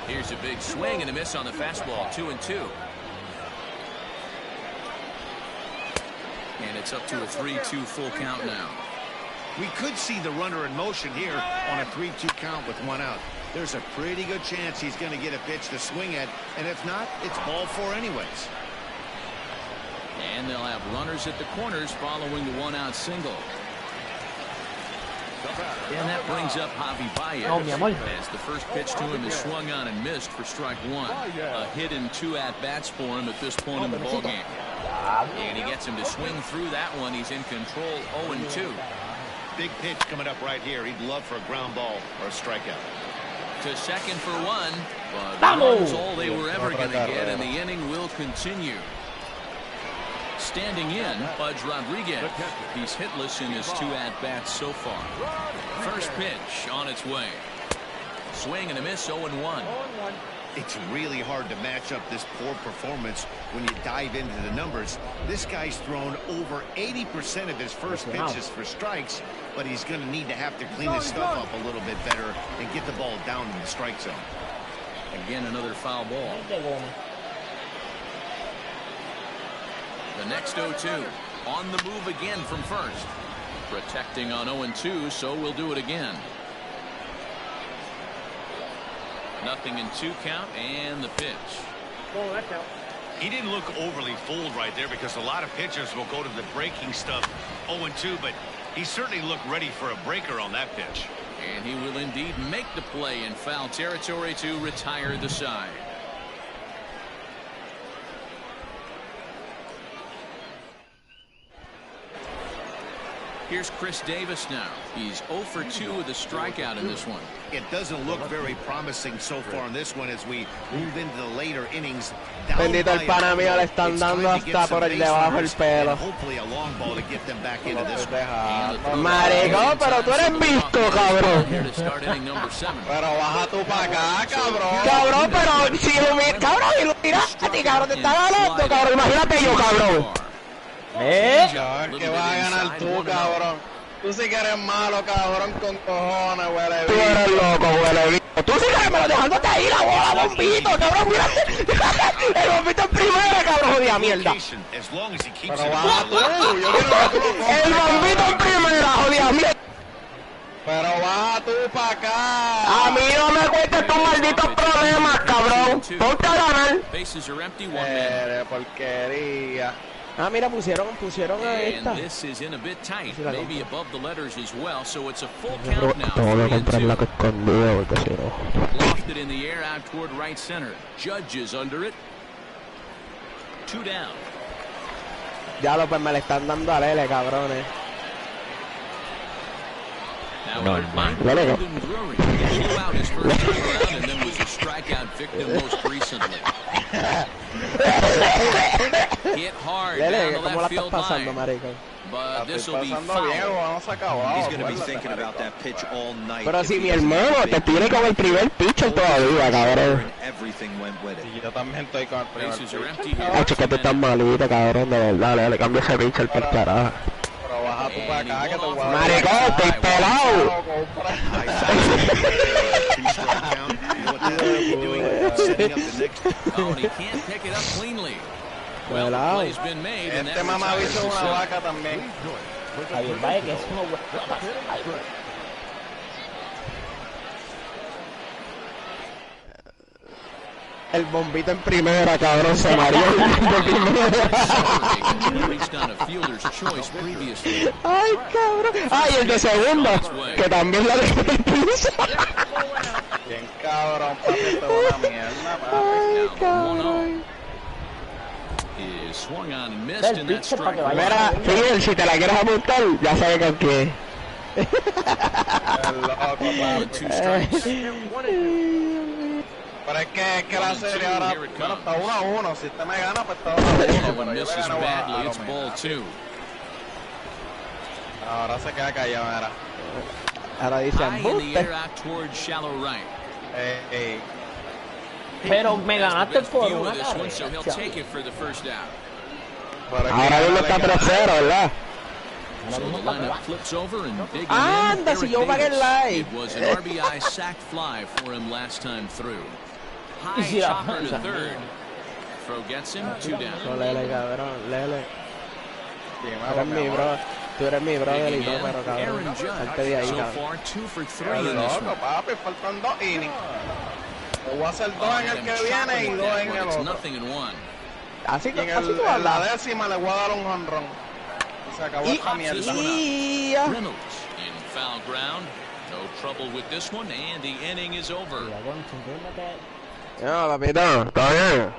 [SPEAKER 5] Here's a big swing and a miss on the fastball. 2-2. And it's up to a 3-2 full count now.
[SPEAKER 4] We could see the runner in motion here on a 3-2 count with 1 out. There's a pretty good chance he's going to get a pitch to swing at, and if not, it's ball 4 anyways.
[SPEAKER 5] And they'll have runners at the corners following the 1-out single. And that brings up Javi Baez, as the first pitch to him is swung on and missed for strike 1. A hit in 2 at-bats for him at this point in the ballgame. And he gets him to swing through that one. He's in control. 0-2.
[SPEAKER 4] Big pitch coming up right here. He'd love for a ground ball or a strikeout.
[SPEAKER 5] To second for 1, but that's all they were ever going to get, and the inning will continue. Standing in, Pudge Rodriguez. He's hitless in his 2 at-bats so far. First pitch on its way. Swing and a miss, 0-1.
[SPEAKER 4] It's really hard to match up this poor performance when you dive into the numbers. This guy's thrown over 80% of his first pitches for strikes, but he's going to need to have to clean his stuff up a little bit better and get the ball down in the strike zone.
[SPEAKER 5] Again, another foul ball. The next 0-2. On the move again from first. Protecting on 0-2, so we'll do it again. Nothing in 2 count, and the pitch.
[SPEAKER 10] Oh, that's out.
[SPEAKER 4] He didn't look overly fooled right there because a lot of pitchers will go to the breaking stuff 0-2, but he certainly looked ready for a breaker on that pitch.
[SPEAKER 5] And he will indeed make the play in foul territory to retire the side. Here's Chris Davis now. He's 0 for 2 with a strikeout in this one.
[SPEAKER 4] It doesn't look very promising so far in this one as we move into the later innings.
[SPEAKER 1] Bendito el pana mío, le están dando hasta por el debajo del pelo.
[SPEAKER 4] Hopefully a long ball to get them back into this
[SPEAKER 1] Marico, pero tú eres visto, cabrón.
[SPEAKER 2] Pero baja tú para acá, cabrón.
[SPEAKER 1] Cabrón, pero si lo miras, cabrón, y lo tiraste a ti, cabrón, te está ganando, cabrón. Imagínate yo, cabrón.
[SPEAKER 2] Que vas a ganar tú, cabrón. Tú sí que eres malo, cabrón, con cojones, huele bicho.
[SPEAKER 1] Tú eres loco, huele bicho. Tú sí que eres malo, dejándote ahí la bola, bombito, cabrón, mira. El bombito en primera, cabrón, jodida mierda.
[SPEAKER 2] Pero baja tú, yo quiero que tú lo cojas.
[SPEAKER 1] El bombito en primera, jodida mierda.
[SPEAKER 2] Pero baja tú para acá.
[SPEAKER 1] A mí no me cuentes tus malditos problemas, cabrón. Ponte a ganar.
[SPEAKER 2] Porquería.
[SPEAKER 1] Ah, mira, pusieron a esta.
[SPEAKER 5] And this is in a bit tight, maybe above the letters as well, so it's a full count now. Lofted in the air out toward right center. Judge is under it. 2 down.
[SPEAKER 1] Ya lo pues me le están dando a Lele, cabrones.
[SPEAKER 5] Normal.
[SPEAKER 1] Lele.
[SPEAKER 5] Flew out his first time around and then was a strikeout victim most recently. Hit hard down
[SPEAKER 1] Lele,
[SPEAKER 5] the
[SPEAKER 1] ¿cómo la
[SPEAKER 5] left
[SPEAKER 1] estás
[SPEAKER 5] field
[SPEAKER 1] pasando,
[SPEAKER 5] line.
[SPEAKER 1] marico?
[SPEAKER 5] But this will be
[SPEAKER 2] Bien,
[SPEAKER 5] foul.
[SPEAKER 2] vamos a acabar.
[SPEAKER 9] He's going to be thinking about that pitch all night.
[SPEAKER 1] Pero
[SPEAKER 9] if
[SPEAKER 1] si
[SPEAKER 9] he
[SPEAKER 1] mi
[SPEAKER 9] doesn't
[SPEAKER 1] hermano
[SPEAKER 9] get
[SPEAKER 1] te
[SPEAKER 9] big.
[SPEAKER 1] tiene con el primer pitcher todavía, cabrón.
[SPEAKER 9] And everything went with it.
[SPEAKER 2] Y yo también estoy con el primer
[SPEAKER 5] Bases are
[SPEAKER 2] pitch.
[SPEAKER 5] empty here.
[SPEAKER 1] Hacho, que tú estás malito, cabrón, de verdad. Lele, cambia ese pitcher por carajo.
[SPEAKER 2] Pero baja tú para acá que te voy a...
[SPEAKER 1] Maricón, estoy pelado.
[SPEAKER 4] Two-strike count. You know what that would be doing? Setting up the next.
[SPEAKER 5] Oh, and he can't pick it up cleanly. Well, the
[SPEAKER 1] Pelado.
[SPEAKER 5] play's been made, and
[SPEAKER 2] Este
[SPEAKER 5] that
[SPEAKER 2] mamá
[SPEAKER 5] retires
[SPEAKER 2] bicho
[SPEAKER 5] the
[SPEAKER 2] una
[SPEAKER 5] set.
[SPEAKER 2] vaca también.
[SPEAKER 8] Javier Valle, que es uno bueno.
[SPEAKER 1] El bombito en primera, cabrón, se mareó el de primera.
[SPEAKER 5] Reached on a fielder's choice previously.
[SPEAKER 1] Ay, cabrón. Ay, el de segunda, que también la dejó en el piso.
[SPEAKER 2] Bien cabrón, papi, esto es una mierda, papi.
[SPEAKER 1] Ay, cabrón.
[SPEAKER 5] Is swung on and missed in that
[SPEAKER 8] pitcher para que
[SPEAKER 5] strike.
[SPEAKER 8] vaya.
[SPEAKER 1] Mira, Fidel, si te la quieres apuntar, ya sabes con quién.
[SPEAKER 2] Es loco,
[SPEAKER 5] Ball and
[SPEAKER 2] papi.
[SPEAKER 5] two strikes.
[SPEAKER 2] Pero es que la serie ahora,
[SPEAKER 5] Here it
[SPEAKER 2] bueno,
[SPEAKER 5] comes.
[SPEAKER 2] está 1-1. Si usted me gana, pues está 1-1.
[SPEAKER 5] That
[SPEAKER 2] Pero
[SPEAKER 5] one
[SPEAKER 2] yo le
[SPEAKER 5] misses
[SPEAKER 2] gano a
[SPEAKER 5] badly. It's
[SPEAKER 2] los
[SPEAKER 5] ball
[SPEAKER 2] míos.
[SPEAKER 5] two.
[SPEAKER 2] Ahora se queda callado, mira.
[SPEAKER 1] Ahora dice
[SPEAKER 5] High in the
[SPEAKER 1] embuste.
[SPEAKER 5] air out towards shallow right.
[SPEAKER 2] Ey.
[SPEAKER 8] Pero me
[SPEAKER 5] Has the
[SPEAKER 8] ganaste
[SPEAKER 5] best
[SPEAKER 8] por
[SPEAKER 5] view
[SPEAKER 8] una
[SPEAKER 5] of this one, so he'll
[SPEAKER 8] carrera.
[SPEAKER 5] take it for the first out.
[SPEAKER 2] Pero es que
[SPEAKER 1] Ahora mismo está
[SPEAKER 2] gana,
[SPEAKER 1] 3-0, ¿verdad?
[SPEAKER 5] So the lineup flips over and digging
[SPEAKER 1] Anda,
[SPEAKER 5] in.
[SPEAKER 1] si
[SPEAKER 5] Eric
[SPEAKER 1] yo pagué el
[SPEAKER 5] Davis.
[SPEAKER 1] like.
[SPEAKER 5] It was an RBI sac fly for him last time through. High
[SPEAKER 8] Sí, la
[SPEAKER 5] chopper to
[SPEAKER 8] panza.
[SPEAKER 5] third. Throw gets him, two
[SPEAKER 1] So,
[SPEAKER 5] down.
[SPEAKER 1] Lele, cabrón, Lele.
[SPEAKER 2] Sí,
[SPEAKER 1] Tú eres mi bro. Tú eres mi brother y
[SPEAKER 5] Digging
[SPEAKER 1] todo,
[SPEAKER 5] in,
[SPEAKER 1] pero cabrón.
[SPEAKER 5] Aaron
[SPEAKER 1] Salte de ahí,
[SPEAKER 5] Judge. So
[SPEAKER 1] cabrón.
[SPEAKER 5] far, 2 for 3
[SPEAKER 2] Es
[SPEAKER 5] in this
[SPEAKER 2] loco,
[SPEAKER 5] one.
[SPEAKER 2] papi, faltan 2 innings. Yo voy a hacer 2 en el que viene y 2 en el
[SPEAKER 5] It's
[SPEAKER 2] otro.
[SPEAKER 5] nothing in one.
[SPEAKER 1] Así
[SPEAKER 2] Y
[SPEAKER 1] que,
[SPEAKER 2] en,
[SPEAKER 1] así tú
[SPEAKER 2] en la
[SPEAKER 1] hablas.
[SPEAKER 2] décima le voy a dar un jonrón. Y se acabó esta mierda.
[SPEAKER 1] Y...
[SPEAKER 5] Reynolds in foul ground. No trouble with this one, and the inning is over.
[SPEAKER 1] No, papito, ¿todo bien?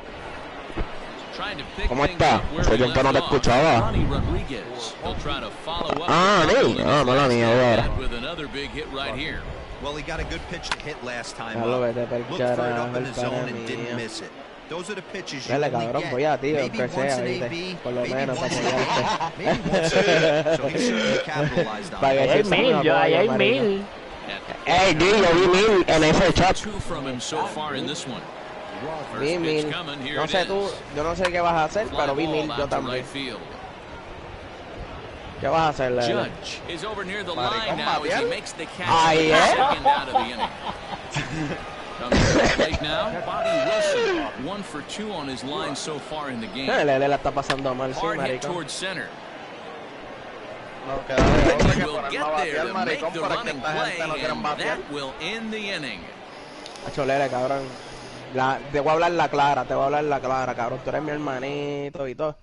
[SPEAKER 5] Trying to pick
[SPEAKER 1] ¿Cómo
[SPEAKER 5] things
[SPEAKER 1] está?
[SPEAKER 5] up where
[SPEAKER 1] Hace
[SPEAKER 5] we
[SPEAKER 1] tiempo no
[SPEAKER 5] left
[SPEAKER 1] te
[SPEAKER 5] off.
[SPEAKER 1] escuchaba.
[SPEAKER 5] Ronnie Rodriguez. He'll try to follow up
[SPEAKER 1] Ah,
[SPEAKER 5] the double
[SPEAKER 1] sí.
[SPEAKER 5] in
[SPEAKER 1] Ah,
[SPEAKER 5] his
[SPEAKER 1] mala
[SPEAKER 5] last
[SPEAKER 1] mía,
[SPEAKER 5] at-bat
[SPEAKER 1] ahora.
[SPEAKER 5] with another big hit right here.
[SPEAKER 9] Well, he got a good pitch to hit last time
[SPEAKER 1] Ya lo
[SPEAKER 9] up.
[SPEAKER 1] vete pa'l
[SPEAKER 9] Looked for it
[SPEAKER 1] carajo,
[SPEAKER 9] up in
[SPEAKER 1] el
[SPEAKER 9] the zone
[SPEAKER 1] pana
[SPEAKER 9] and didn't
[SPEAKER 1] mío.
[SPEAKER 9] miss it. Those are the pitches you
[SPEAKER 1] Dale,
[SPEAKER 9] only
[SPEAKER 1] cabrón,
[SPEAKER 9] get.
[SPEAKER 1] voy a ti,
[SPEAKER 9] Maybe
[SPEAKER 1] aunque
[SPEAKER 9] once
[SPEAKER 1] sea,
[SPEAKER 9] an
[SPEAKER 1] ¿viste?
[SPEAKER 9] AB,
[SPEAKER 1] Por lo
[SPEAKER 9] maybe
[SPEAKER 1] menos,
[SPEAKER 9] once
[SPEAKER 1] para
[SPEAKER 9] a year,
[SPEAKER 1] apoyarte.
[SPEAKER 9] maybe once a year. So he certainly capitalized on
[SPEAKER 1] Para
[SPEAKER 9] it.
[SPEAKER 1] que
[SPEAKER 8] Hay
[SPEAKER 1] sí se me
[SPEAKER 8] mil, yo, ahí hay
[SPEAKER 1] apoya, marico.
[SPEAKER 8] mil.
[SPEAKER 1] Ey, Di, yo vi 1000 en ese chat.
[SPEAKER 5] 2 from him so far in this one. First
[SPEAKER 1] Vi
[SPEAKER 5] pitch
[SPEAKER 1] 1000.
[SPEAKER 5] coming, here
[SPEAKER 1] No
[SPEAKER 5] it
[SPEAKER 1] sé
[SPEAKER 5] is.
[SPEAKER 1] tú, yo no sé qué vas a hacer,
[SPEAKER 5] Fly
[SPEAKER 1] pero vi
[SPEAKER 5] ball
[SPEAKER 1] 1000 yo
[SPEAKER 5] out to
[SPEAKER 1] también.
[SPEAKER 5] right field.
[SPEAKER 1] ¿Qué vas a hacer, Lele?
[SPEAKER 5] Judge is over near the
[SPEAKER 2] Maricón,
[SPEAKER 5] line now as he
[SPEAKER 2] Fabián.
[SPEAKER 5] makes the catch
[SPEAKER 1] Ay,
[SPEAKER 5] for the
[SPEAKER 1] ¿eh?
[SPEAKER 5] second out of the inning. Coming to the plate now, Bobby Wilson, 1 for 2 on his line so far in the game.
[SPEAKER 1] Lele la está pasando mal, sí,
[SPEAKER 5] Hard hit
[SPEAKER 1] marico.
[SPEAKER 5] towards center.
[SPEAKER 2] No queda de otra que
[SPEAKER 5] Will
[SPEAKER 2] ponerlo
[SPEAKER 5] get
[SPEAKER 2] a
[SPEAKER 5] there
[SPEAKER 2] batear,
[SPEAKER 5] to make
[SPEAKER 2] maricón,
[SPEAKER 5] the
[SPEAKER 2] para que
[SPEAKER 5] running
[SPEAKER 2] esta
[SPEAKER 5] play,
[SPEAKER 2] gente no quiera
[SPEAKER 5] and
[SPEAKER 2] batear.
[SPEAKER 5] that will end the inning.
[SPEAKER 1] Hacho, Lele, cabrón. Te voy a hablar la clara, cabrón. Tú eres mi hermanito y todo.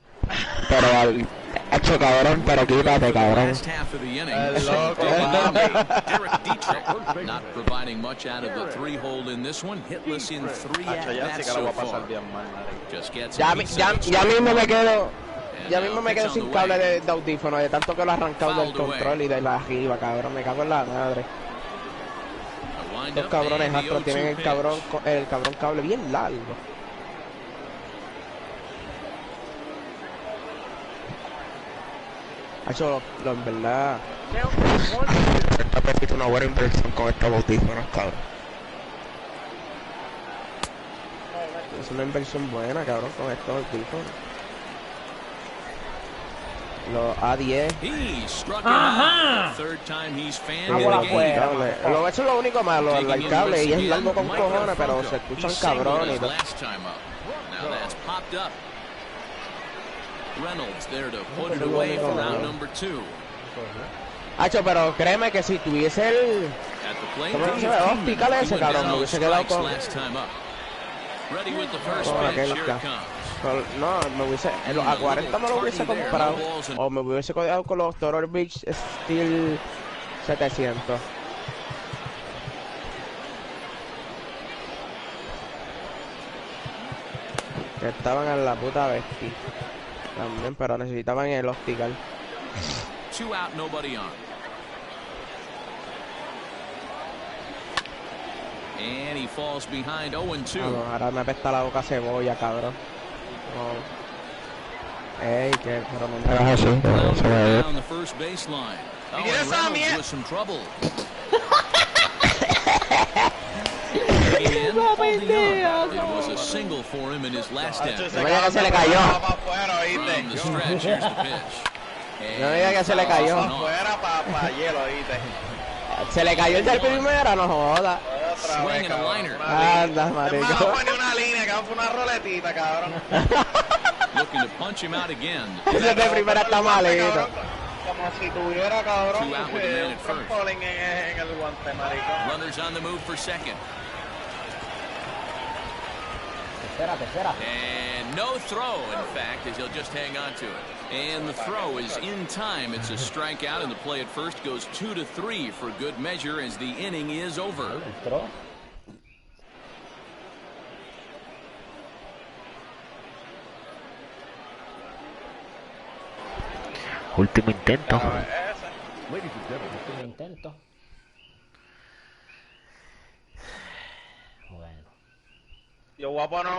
[SPEAKER 1] Pero, hacho, cabrón, pero quítate, cabrón.
[SPEAKER 5] Last half of the inning.
[SPEAKER 2] El
[SPEAKER 5] So
[SPEAKER 2] loco,
[SPEAKER 5] digging
[SPEAKER 2] papi.
[SPEAKER 5] in, Derek Dietrich not providing much out of the 3-hole in this one. Hitless in 3
[SPEAKER 2] Hacho, ya sí
[SPEAKER 5] at-bats
[SPEAKER 2] que lo voy
[SPEAKER 5] so
[SPEAKER 2] a pasar
[SPEAKER 5] far.
[SPEAKER 2] bien mal, marico.
[SPEAKER 5] Just gets
[SPEAKER 1] Ya,
[SPEAKER 5] him
[SPEAKER 1] ya mismo me quedo.
[SPEAKER 5] And
[SPEAKER 1] Ya
[SPEAKER 5] now
[SPEAKER 1] mismo me
[SPEAKER 5] pitch
[SPEAKER 1] quedo
[SPEAKER 5] on
[SPEAKER 1] sin
[SPEAKER 5] the
[SPEAKER 1] cable
[SPEAKER 5] way.
[SPEAKER 1] de audífono, de tanto que lo he arrancado del
[SPEAKER 5] Fouled away.
[SPEAKER 1] control y de la arriba, cabrón. Me cago en la madre.
[SPEAKER 5] A wind
[SPEAKER 1] Estos
[SPEAKER 5] up
[SPEAKER 1] cabrones
[SPEAKER 5] and the
[SPEAKER 1] astros
[SPEAKER 5] 0-2
[SPEAKER 1] tienen el
[SPEAKER 5] pitch.
[SPEAKER 1] cabrón cable bien largo. Hacho, en verdad. Esta pepita una buena inversión con estos audífonos, cabrón. Es una inversión buena, cabrón, con estos audífonos. Los A10.
[SPEAKER 5] He struck him
[SPEAKER 8] Ajá.
[SPEAKER 5] out. The third time he's fanned
[SPEAKER 8] Ah,
[SPEAKER 5] in
[SPEAKER 8] bueno,
[SPEAKER 5] the
[SPEAKER 8] pues.
[SPEAKER 5] game.
[SPEAKER 1] Eso es lo único malo, el
[SPEAKER 5] Taking in
[SPEAKER 1] cable,
[SPEAKER 5] once
[SPEAKER 1] y es
[SPEAKER 5] again,
[SPEAKER 1] largo con
[SPEAKER 5] Mike
[SPEAKER 1] cojones, pero
[SPEAKER 5] Garfunkel.
[SPEAKER 1] se
[SPEAKER 5] He
[SPEAKER 1] escuchan
[SPEAKER 5] singled
[SPEAKER 1] cabrón y
[SPEAKER 5] his
[SPEAKER 1] todo.
[SPEAKER 5] last time up. Now that's popped up. Reynolds there to put it
[SPEAKER 1] Pero lo
[SPEAKER 5] away
[SPEAKER 1] único
[SPEAKER 5] for
[SPEAKER 1] malo.
[SPEAKER 5] round number 2.
[SPEAKER 1] Hacho, pero créeme que si tuviese el...
[SPEAKER 5] At the plate,
[SPEAKER 1] ¿Cómo se
[SPEAKER 5] Dave
[SPEAKER 1] ve?
[SPEAKER 5] Keenan.
[SPEAKER 1] Hospital
[SPEAKER 5] He
[SPEAKER 1] ese,
[SPEAKER 5] went
[SPEAKER 1] cabrón,
[SPEAKER 5] down
[SPEAKER 1] me
[SPEAKER 5] on
[SPEAKER 1] hubiese quedado
[SPEAKER 5] strikes
[SPEAKER 1] con...
[SPEAKER 5] last time up. Ready with the first
[SPEAKER 1] con
[SPEAKER 5] pitch.
[SPEAKER 1] aquel
[SPEAKER 5] Here
[SPEAKER 1] ca-
[SPEAKER 5] it comes.
[SPEAKER 1] No, me hubiese... A 40 me lo hubiese comprado. O me hubiese quedado con los Toro Beach Steel 700. Que estaban en la puta bestia. También, pero necesitaban el hospital.
[SPEAKER 5] 2 out, nobody on. And he falls behind 0-2.
[SPEAKER 1] Vamos, ahora me apesta la boca cebolla, cabrón. No. Ey, que pero no me hagas así.
[SPEAKER 5] Down the first baseline. Oh,
[SPEAKER 2] Mira
[SPEAKER 5] and
[SPEAKER 2] esa
[SPEAKER 5] Reynolds
[SPEAKER 2] mierda.
[SPEAKER 5] with some trouble. It was a single for him in his last
[SPEAKER 2] Hacho,
[SPEAKER 5] at.
[SPEAKER 2] ese
[SPEAKER 1] No me digas que se le
[SPEAKER 2] cabrón
[SPEAKER 1] cayó.
[SPEAKER 2] va pa' afuera,
[SPEAKER 5] From the
[SPEAKER 2] ¿oíste?
[SPEAKER 5] stretch, here's the pitch.
[SPEAKER 1] No me digas que se le cayó.
[SPEAKER 5] And
[SPEAKER 2] Afuera pa' hielo, ¿oíste?
[SPEAKER 1] Se le cayó el del primera, no joda.
[SPEAKER 2] Otra
[SPEAKER 5] Swing
[SPEAKER 2] vez,
[SPEAKER 5] and a
[SPEAKER 2] cabrón.
[SPEAKER 5] liner.
[SPEAKER 1] Anda,
[SPEAKER 2] Es más,
[SPEAKER 1] marico.
[SPEAKER 2] no fue ni una línea, cabrón, fue una roletita, cabrón.
[SPEAKER 5] looking to punch him out again.
[SPEAKER 1] Ese de primera está malito.
[SPEAKER 2] Cabrón, como si tuviera, cabrón,
[SPEAKER 5] 2 out with the man
[SPEAKER 2] un
[SPEAKER 5] at first.
[SPEAKER 2] trampolín en el guante, marico.
[SPEAKER 5] Runners on the move for second.
[SPEAKER 8] Tercera.
[SPEAKER 5] And no throw, in fact, as he'll just hang on to it. And the throw is in time. It's a strikeout, and the play at first goes 2-3 for good measure as the inning is over.
[SPEAKER 8] Entró.
[SPEAKER 6] Último intento.
[SPEAKER 7] Ladies and gentlemen,
[SPEAKER 8] Último intento. Bueno.
[SPEAKER 2] Yo voy a poner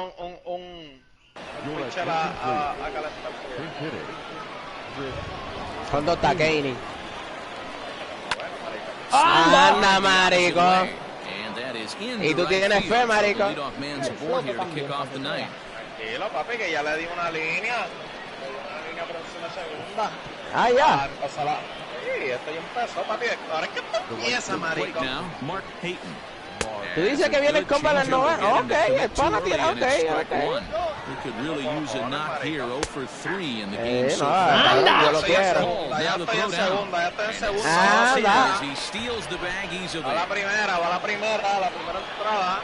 [SPEAKER 2] un pitcher a calentar.
[SPEAKER 7] Prince hitting.
[SPEAKER 1] Son dos taqueini.
[SPEAKER 5] Anda,
[SPEAKER 1] Anda, marico.
[SPEAKER 5] And that is in
[SPEAKER 1] Y
[SPEAKER 5] the
[SPEAKER 1] tú
[SPEAKER 5] right
[SPEAKER 1] tienes
[SPEAKER 5] field.
[SPEAKER 1] fe,
[SPEAKER 5] So the
[SPEAKER 1] marico.
[SPEAKER 5] leadoff man's aboard here to kick off the ninth.
[SPEAKER 2] Tranquilo, papi, que ya le di una línea. Le di una línea por encima de segunda.
[SPEAKER 1] Ah, ya.
[SPEAKER 2] Empezó la... Sí, esto ya empezó, papi. Ahora es que esto empieza, marico.
[SPEAKER 5] Plate now, Mark Payton.
[SPEAKER 1] Tú dices que viene el compa en el noveno. Ok, el pana tiene. Ok.
[SPEAKER 5] He could really use a knock here. 0 for 3 in the game so
[SPEAKER 1] No,
[SPEAKER 5] far.
[SPEAKER 1] cabrón, yo lo
[SPEAKER 2] Estoy en
[SPEAKER 1] quiero.
[SPEAKER 2] segunda, ya
[SPEAKER 5] Now the
[SPEAKER 2] estoy en
[SPEAKER 5] throw down.
[SPEAKER 2] segunda, ya estoy en segunda.
[SPEAKER 1] Anda.
[SPEAKER 5] As he steals the bag easily.
[SPEAKER 2] Va la primera entrada.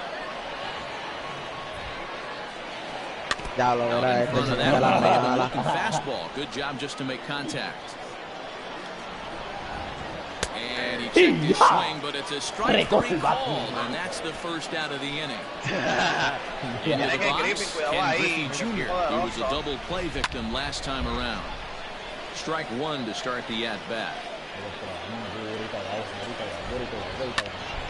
[SPEAKER 1] Ya lo
[SPEAKER 5] Out
[SPEAKER 1] verá
[SPEAKER 5] in
[SPEAKER 1] este.
[SPEAKER 5] front of
[SPEAKER 1] Se
[SPEAKER 5] that
[SPEAKER 1] la
[SPEAKER 5] one, made the
[SPEAKER 1] regala.
[SPEAKER 5] looking fastball. Good job just to make contact. And he checked his swing, but it's a strike three call, and that's the first out of the inning. Into the box, Ken Griffey Jr. He was a double play victim last time around. Strike one to start the at-bat.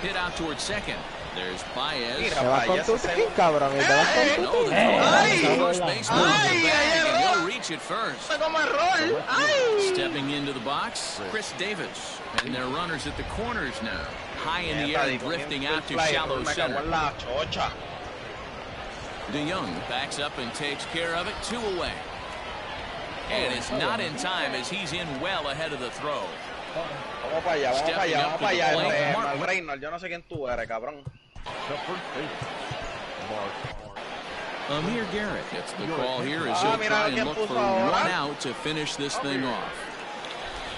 [SPEAKER 5] Hit out towards second. There's Baez.
[SPEAKER 1] Te vas con tu skin, cabrón. Y te vas con
[SPEAKER 5] No,
[SPEAKER 1] tu
[SPEAKER 5] the
[SPEAKER 1] skin.
[SPEAKER 5] throw
[SPEAKER 2] Ay.
[SPEAKER 5] is first baseman on the
[SPEAKER 2] Ay,
[SPEAKER 5] bag,
[SPEAKER 2] ay,
[SPEAKER 5] and
[SPEAKER 2] ay.
[SPEAKER 5] he'll reach it first.
[SPEAKER 2] Como error. Ay.
[SPEAKER 5] Stepping into the box, Chris Davis. And their runners at the corners now. High in the air and drifting out to shallow
[SPEAKER 2] Me cago
[SPEAKER 5] center.
[SPEAKER 2] en la chocha.
[SPEAKER 5] DeYoung backs up and takes care of it. 2 away. And it's not in time as he's in well ahead of the throw.
[SPEAKER 2] Vamos para allá,
[SPEAKER 5] Stepping up to the plate, Mark
[SPEAKER 2] Mal Reynolds, yo no sé quién tú eres, cabrón.
[SPEAKER 7] The first baseman, Mark.
[SPEAKER 5] Amir Garrett gets the call here as he'll
[SPEAKER 2] mira
[SPEAKER 5] try
[SPEAKER 2] quién
[SPEAKER 5] and look
[SPEAKER 2] puso
[SPEAKER 5] for
[SPEAKER 2] ahora.
[SPEAKER 5] one out to finish this thing off.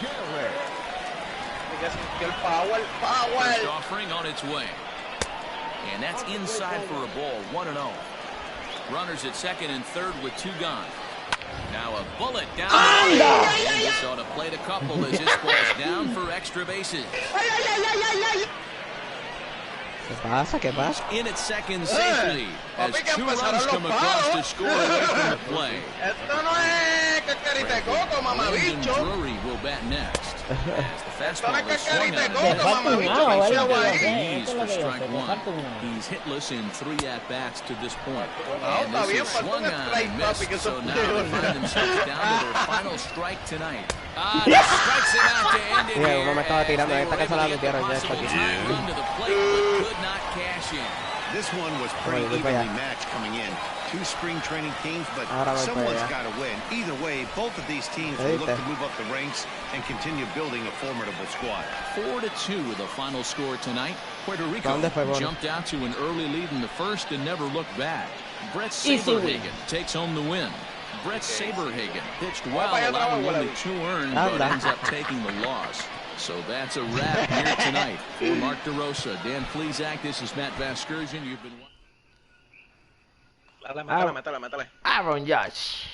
[SPEAKER 7] Garrett.
[SPEAKER 2] Que el power.
[SPEAKER 5] First offering on its way. And that's inside for a ball, 1-0. Runners at second and third with 2 gone. Now a bullet down the line. And this ought to play a couple as this ball's down for extra bases.
[SPEAKER 1] ¿Qué pasa? ¿Qué pasa?
[SPEAKER 5] In at second safely as
[SPEAKER 2] papi, que
[SPEAKER 5] 2
[SPEAKER 2] empezaron
[SPEAKER 5] runs
[SPEAKER 2] los
[SPEAKER 5] come across to
[SPEAKER 2] palos.
[SPEAKER 5] score away from the play.
[SPEAKER 2] Esto no es cascarita de coco,
[SPEAKER 5] Landon
[SPEAKER 2] mamabicho.
[SPEAKER 5] Drury will bat next. As the
[SPEAKER 2] Esto no
[SPEAKER 5] fastball
[SPEAKER 2] es
[SPEAKER 5] is swung
[SPEAKER 2] cascarita de
[SPEAKER 5] on.
[SPEAKER 2] coco, mamabicho.
[SPEAKER 8] No,
[SPEAKER 2] Pinche
[SPEAKER 8] bueno,
[SPEAKER 2] guay.
[SPEAKER 5] Knees
[SPEAKER 8] esto es
[SPEAKER 5] for
[SPEAKER 8] lo que yo
[SPEAKER 5] strike
[SPEAKER 8] sé, me
[SPEAKER 5] one.
[SPEAKER 8] falta una.
[SPEAKER 5] He's hitless in 3 at-bats to this point.
[SPEAKER 2] No,
[SPEAKER 5] And
[SPEAKER 2] está
[SPEAKER 5] this
[SPEAKER 2] bien,
[SPEAKER 5] is
[SPEAKER 2] falta
[SPEAKER 5] swung
[SPEAKER 2] un
[SPEAKER 5] on
[SPEAKER 2] strike,
[SPEAKER 5] and
[SPEAKER 2] papi,
[SPEAKER 5] missed,
[SPEAKER 2] que
[SPEAKER 5] so
[SPEAKER 2] eso
[SPEAKER 5] now
[SPEAKER 2] es
[SPEAKER 5] they
[SPEAKER 2] bueno.
[SPEAKER 5] find themselves down to their final strike tonight. He strikes it out to end it
[SPEAKER 1] Mira, uno me estaba
[SPEAKER 5] here
[SPEAKER 1] tirando,
[SPEAKER 5] as they
[SPEAKER 1] esta
[SPEAKER 5] were
[SPEAKER 1] que se la
[SPEAKER 5] able to get the
[SPEAKER 1] metieron ya,
[SPEAKER 5] possible
[SPEAKER 1] está aquí.
[SPEAKER 5] tying run to the plate, but could not cash in.
[SPEAKER 4] This one was pretty
[SPEAKER 1] Voy para
[SPEAKER 4] evenly
[SPEAKER 1] allá.
[SPEAKER 4] matched coming in. 2 spring training teams, but
[SPEAKER 1] Ahora voy para
[SPEAKER 4] someone's
[SPEAKER 1] allá.
[SPEAKER 4] got to win. Either way, both of these teams will look to move up the ranks and continue building a formidable squad.
[SPEAKER 5] 4-2 with the final score tonight. Puerto Rico
[SPEAKER 1] ¿Dónde fue, Bono?
[SPEAKER 5] jumped out to an early lead in the first and never looked back. Brett
[SPEAKER 8] Easy win.
[SPEAKER 5] Saberhagen takes home the win. Brett Saberhagen pitched well,
[SPEAKER 2] Vaya
[SPEAKER 5] allowing
[SPEAKER 2] trabajo,
[SPEAKER 5] only 2 earned, but
[SPEAKER 1] Anda.
[SPEAKER 5] ends up taking the loss. So that's a wrap here tonight. For Mark DeRosa, Dan Plesac, this is Matt Vasgersian. You've been...
[SPEAKER 2] Métele.
[SPEAKER 6] Aaron Judge.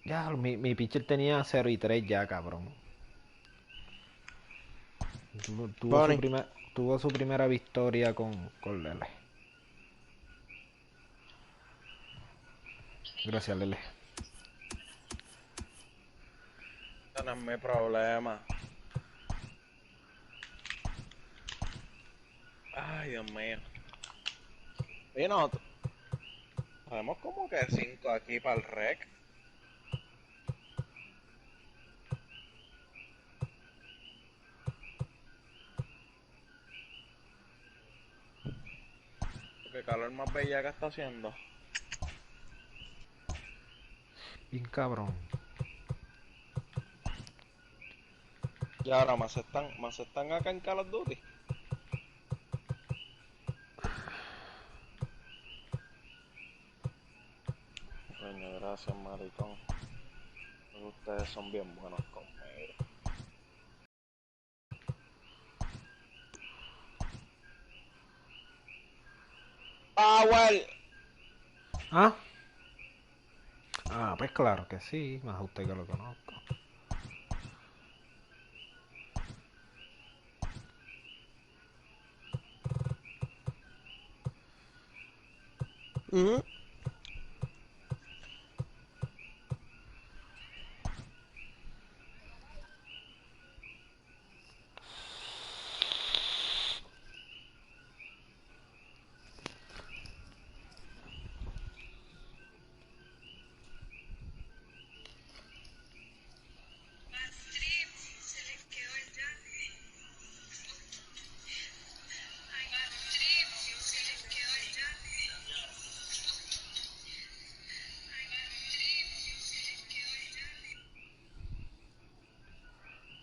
[SPEAKER 3] Ya, mi pitcher tenía 0-3 ya, cabrón. tuvo su primera victoria con Lele. Gracias, Lele.
[SPEAKER 2] Ese no es mi problema. Ay, Dios mío. Y nosotros tenemos como que 5 aquí para el rec. Qué calor más bella que está haciendo.
[SPEAKER 3] Bien cabrón.
[SPEAKER 2] Y ahora más están acá en Call of Duty. Coño, gracias, maricón. Ustedes son bien buenos conmigo. Power.
[SPEAKER 3] ¿Ah? Ah, pues claro que sí, más usted que lo conozco.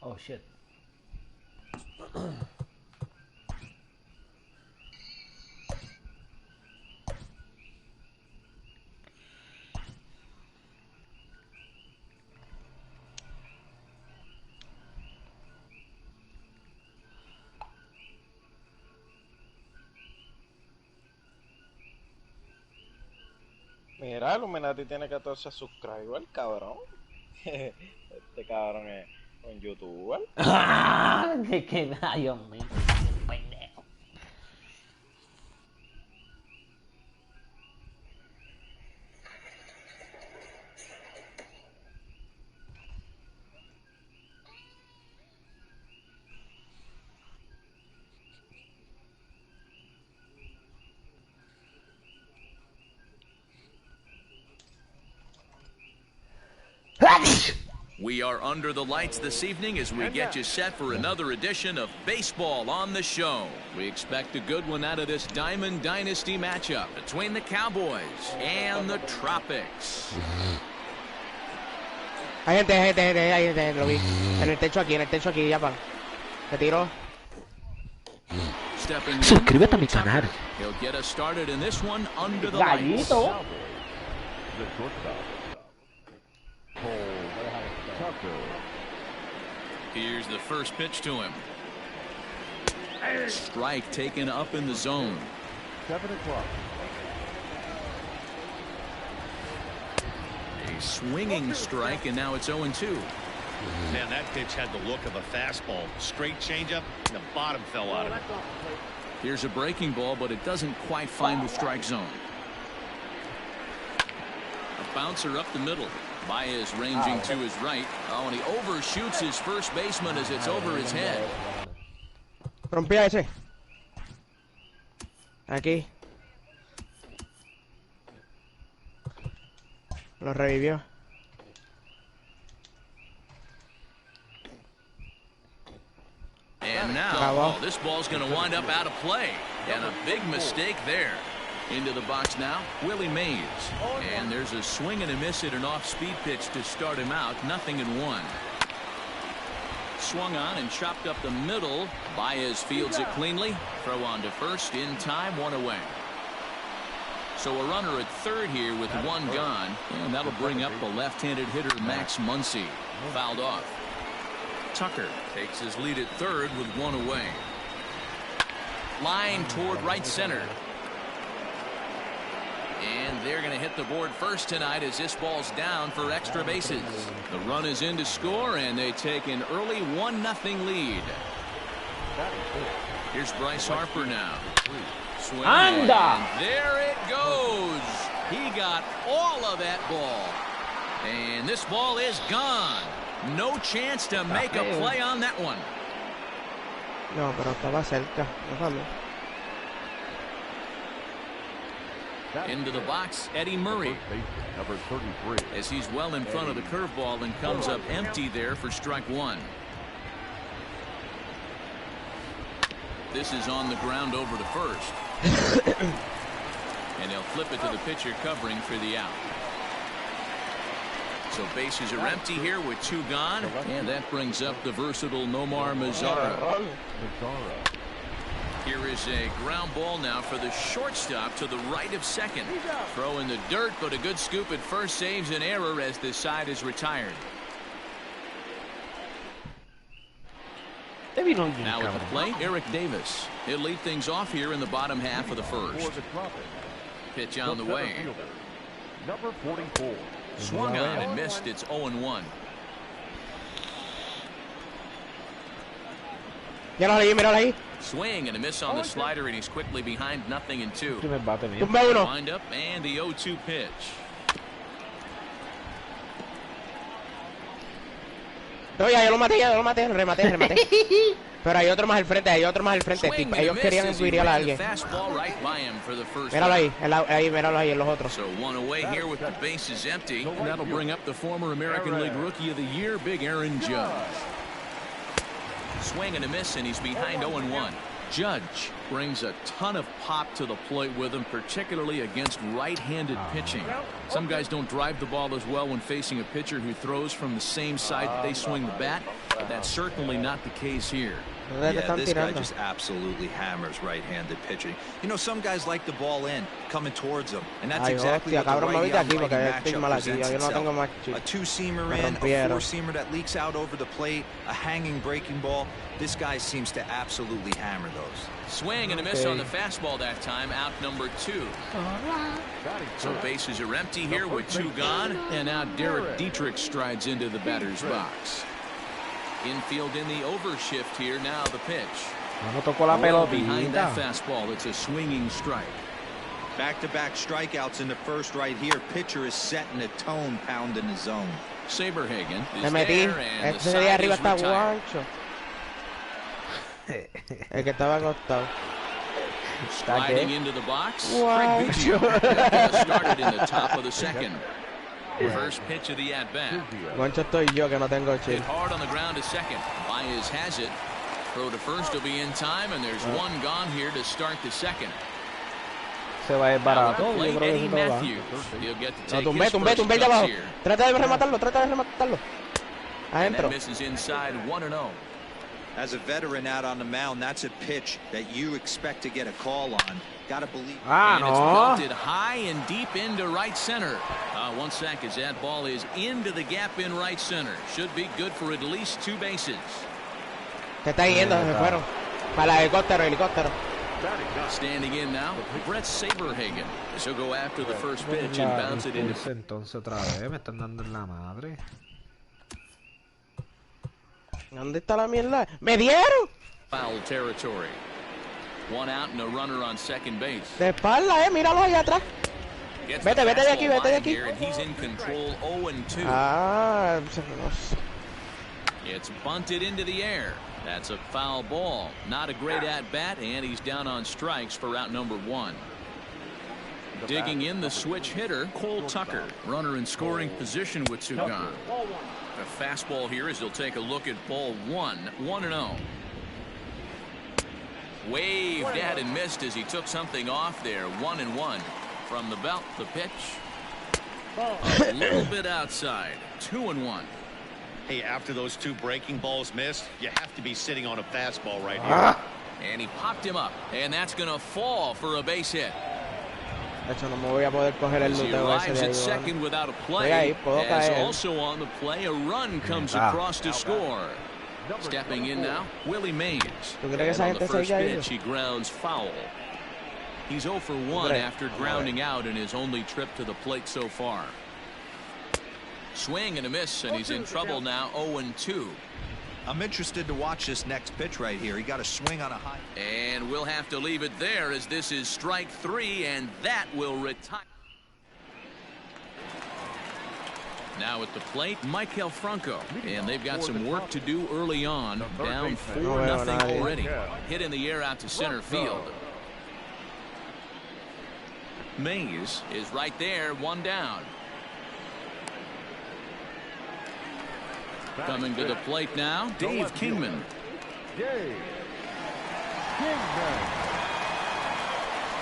[SPEAKER 3] Oh shit.
[SPEAKER 2] Mira, Illuminati tiene 14 subscribers, cabrón. Este cabrón es un youtuber.
[SPEAKER 8] Que ay, Dios mío. Pendejo.
[SPEAKER 5] We are under the lights this evening as we get you set for another edition of Baseball on the Show. We expect a good one out of this Diamond Dynasty matchup between the Cowboys and the Tropics.
[SPEAKER 1] Hay gente, lo vi. En el techo aquí, ya pan. Se tiró.
[SPEAKER 6] Suscríbete a mi canal.
[SPEAKER 5] He'll get us started in this one under the lights.
[SPEAKER 8] Gallito.
[SPEAKER 7] The shortstop. Tucker.
[SPEAKER 5] Here's the first pitch to him. Strike taken up in the zone.
[SPEAKER 7] 7 o'clock.
[SPEAKER 5] A swinging strike, and now it's 0-2.
[SPEAKER 4] Man, that pitch had the look of a fastball. Straight changeup, and the bottom fell out of it.
[SPEAKER 5] Here's a breaking ball, but it doesn't quite find the strike zone. A bouncer up the middle. Baez ranging to his right. Oh, and he overshoots his first baseman as it's over his head.
[SPEAKER 1] Rompía ese. Aquí. Lo revivió.
[SPEAKER 5] And now, this ball's going to wind up out of play. And a big mistake there. Into the box now, Willie Mays. And there's a swing and a miss at an off-speed pitch to start him out. 0-1. Swung on and chopped up the middle. Baez fields it cleanly. Throw on to first in time, 1 away. So a runner at third here with 1 gone. And that'll bring up the left-handed hitter Max Muncy. Fouled off. Tucker takes his lead at third with 1 away. Line toward right center. And they're going to hit the board first tonight as this ball's down for extra bases. The run is in to score, and they take an early 1-0 lead. Here's Bryce Harper now. Swing.
[SPEAKER 8] Anda!
[SPEAKER 5] And there it goes. He got all of that ball. And this ball is gone. No chance to make a play on that one.
[SPEAKER 1] No, pero estaba cerca. Déjame.
[SPEAKER 5] Into the box, Eddie Murray.
[SPEAKER 7] Number 33.
[SPEAKER 5] As he's well in front of the curveball and comes up empty there for strike one. This is on the ground over to first. And he'll flip it to the pitcher covering for the out. So bases are empty here with two gone. And that brings up the versatile Nomar Mazara. Here is a ground ball now for the shortstop to the right of second. Throw in the dirt, but a good scoop at first saves an error as this side is retired. Now at the plate, Eric Davis. He'll lead things off here in the bottom half of the first. Pitch on the way.
[SPEAKER 7] Number 44.
[SPEAKER 5] Swung on and missed. It's 0-1.
[SPEAKER 1] Míralo ahí.
[SPEAKER 5] Swing and a miss on the slider, and he's quickly behind 0-2.
[SPEAKER 1] Tumba uno.
[SPEAKER 5] Wind up and the 0-2 pitch.
[SPEAKER 1] No, ya yo lo maté, rematé. Pero hay otro más al frente, Ellos querían enviar a alguien. Míralo ahí en los otros.
[SPEAKER 5] So one away here with the bases empty. And that'll bring up the former American League Rookie of the Year, Big Aaron Judge. Swing and a miss, and he's behind 0-1. Judge brings a ton of pop to the plate with him, particularly against right-handed pitching. Some guys don't drive the ball as well when facing a pitcher who throws from the same side that they swing the bat, but that's certainly not the case here.
[SPEAKER 9] Yeah, this guy just absolutely hammers right-handed pitching. You know, some guys like the ball in, coming towards them, and that's exactly what the righty-on-righty matchup presents itself. A two-seamer in, a four-seamer that leaks out over the plate, a hanging breaking ball. This guy seems to absolutely hammer those.
[SPEAKER 5] Swing and a miss on the fastball that time, out number 2. So bases are empty here with two gone, and now Derek Dietrich strides into the batter's box. Infield in the overshift here. Now the pitch. Behind that fastball, it's a swinging strike.
[SPEAKER 9] Back-to-back strikeouts in the first right here. Pitcher is setting a tone, pounding the zone.
[SPEAKER 5] Saberhagen is there, and the side is retired.
[SPEAKER 1] El que estaba acostado.
[SPEAKER 5] Sliding into the box. Craig Biggio started in the top of the second. First pitch of the at-bat.
[SPEAKER 1] Guancho estoy yo que no tengo
[SPEAKER 5] Hit hard on the ground to second. Baez has it. Throw to first will be in time, and there's one gone here to start the second.
[SPEAKER 8] Se va a ir barato.
[SPEAKER 5] Play Eddie Matthews. He'll get to take his
[SPEAKER 1] tumbé
[SPEAKER 5] first
[SPEAKER 1] de abajo.
[SPEAKER 5] here.
[SPEAKER 1] Trata de rematarlo.
[SPEAKER 5] And that
[SPEAKER 1] Adentro.
[SPEAKER 5] misses inside 1-0.
[SPEAKER 9] As a veteran out on the mound, that's a pitch that you expect to get a call on. Gotta believe.
[SPEAKER 5] And it's belted high and deep into right center. 1 sec as that ball is into the gap in right center. Should be good for at least 2 bases.
[SPEAKER 1] Se está yendo, se fueron. Para el helicóptero.
[SPEAKER 5] Standing in now, Brett Saberhagen. This will go after the first pitch and bounce it into.
[SPEAKER 3] Entonces otra vez me están dando en la madre.
[SPEAKER 1] ¿Dónde está la mierda? ¡Me dieron!
[SPEAKER 5] Foul territory. 1 out and a runner on second base.
[SPEAKER 1] De espalda, míralo allá atrás. Vete de aquí, vete de aquí.
[SPEAKER 5] And he's in control 0-2.
[SPEAKER 1] Ah,
[SPEAKER 5] it's bunted into the air. That's a foul ball. Not a great at-bat, and he's down on strikes for out number 1. Digging in the switch hitter, Cole Tucker. Runner in scoring position with 2 gone. A fastball here as he'll take a look at ball 1. 1-0. Waved at and missed as he took something off there. 1-1 from the belt. The pitch a little bit outside. 2-1.
[SPEAKER 4] Hey, after those 2 breaking balls missed, you have to be sitting on a fastball right here.
[SPEAKER 5] And he popped him up, and that's going to fall for a base hit.
[SPEAKER 1] No me voy a poder coger el luteo ese de ahí.
[SPEAKER 5] At second without a play. As also on the play, a run comes across to score. Stepping in now, Willie Mays. And on the first pitch, he grounds foul. He's 0 for 1 after grounding out in his only trip to the plate so far. Swing and a miss, and he's in trouble now. 0-2.
[SPEAKER 9] I'm interested to watch this next pitch right here. He got a swing on a high.
[SPEAKER 5] And we'll have to leave it there as this is strike 3, and that will retire. Now at the plate, Maikel Franco, and they've got some work to do early on. Down 4-0 already. Hit in the air out to center field. Mays is right there, 1 down. Coming to the plate now, Dave Kingman.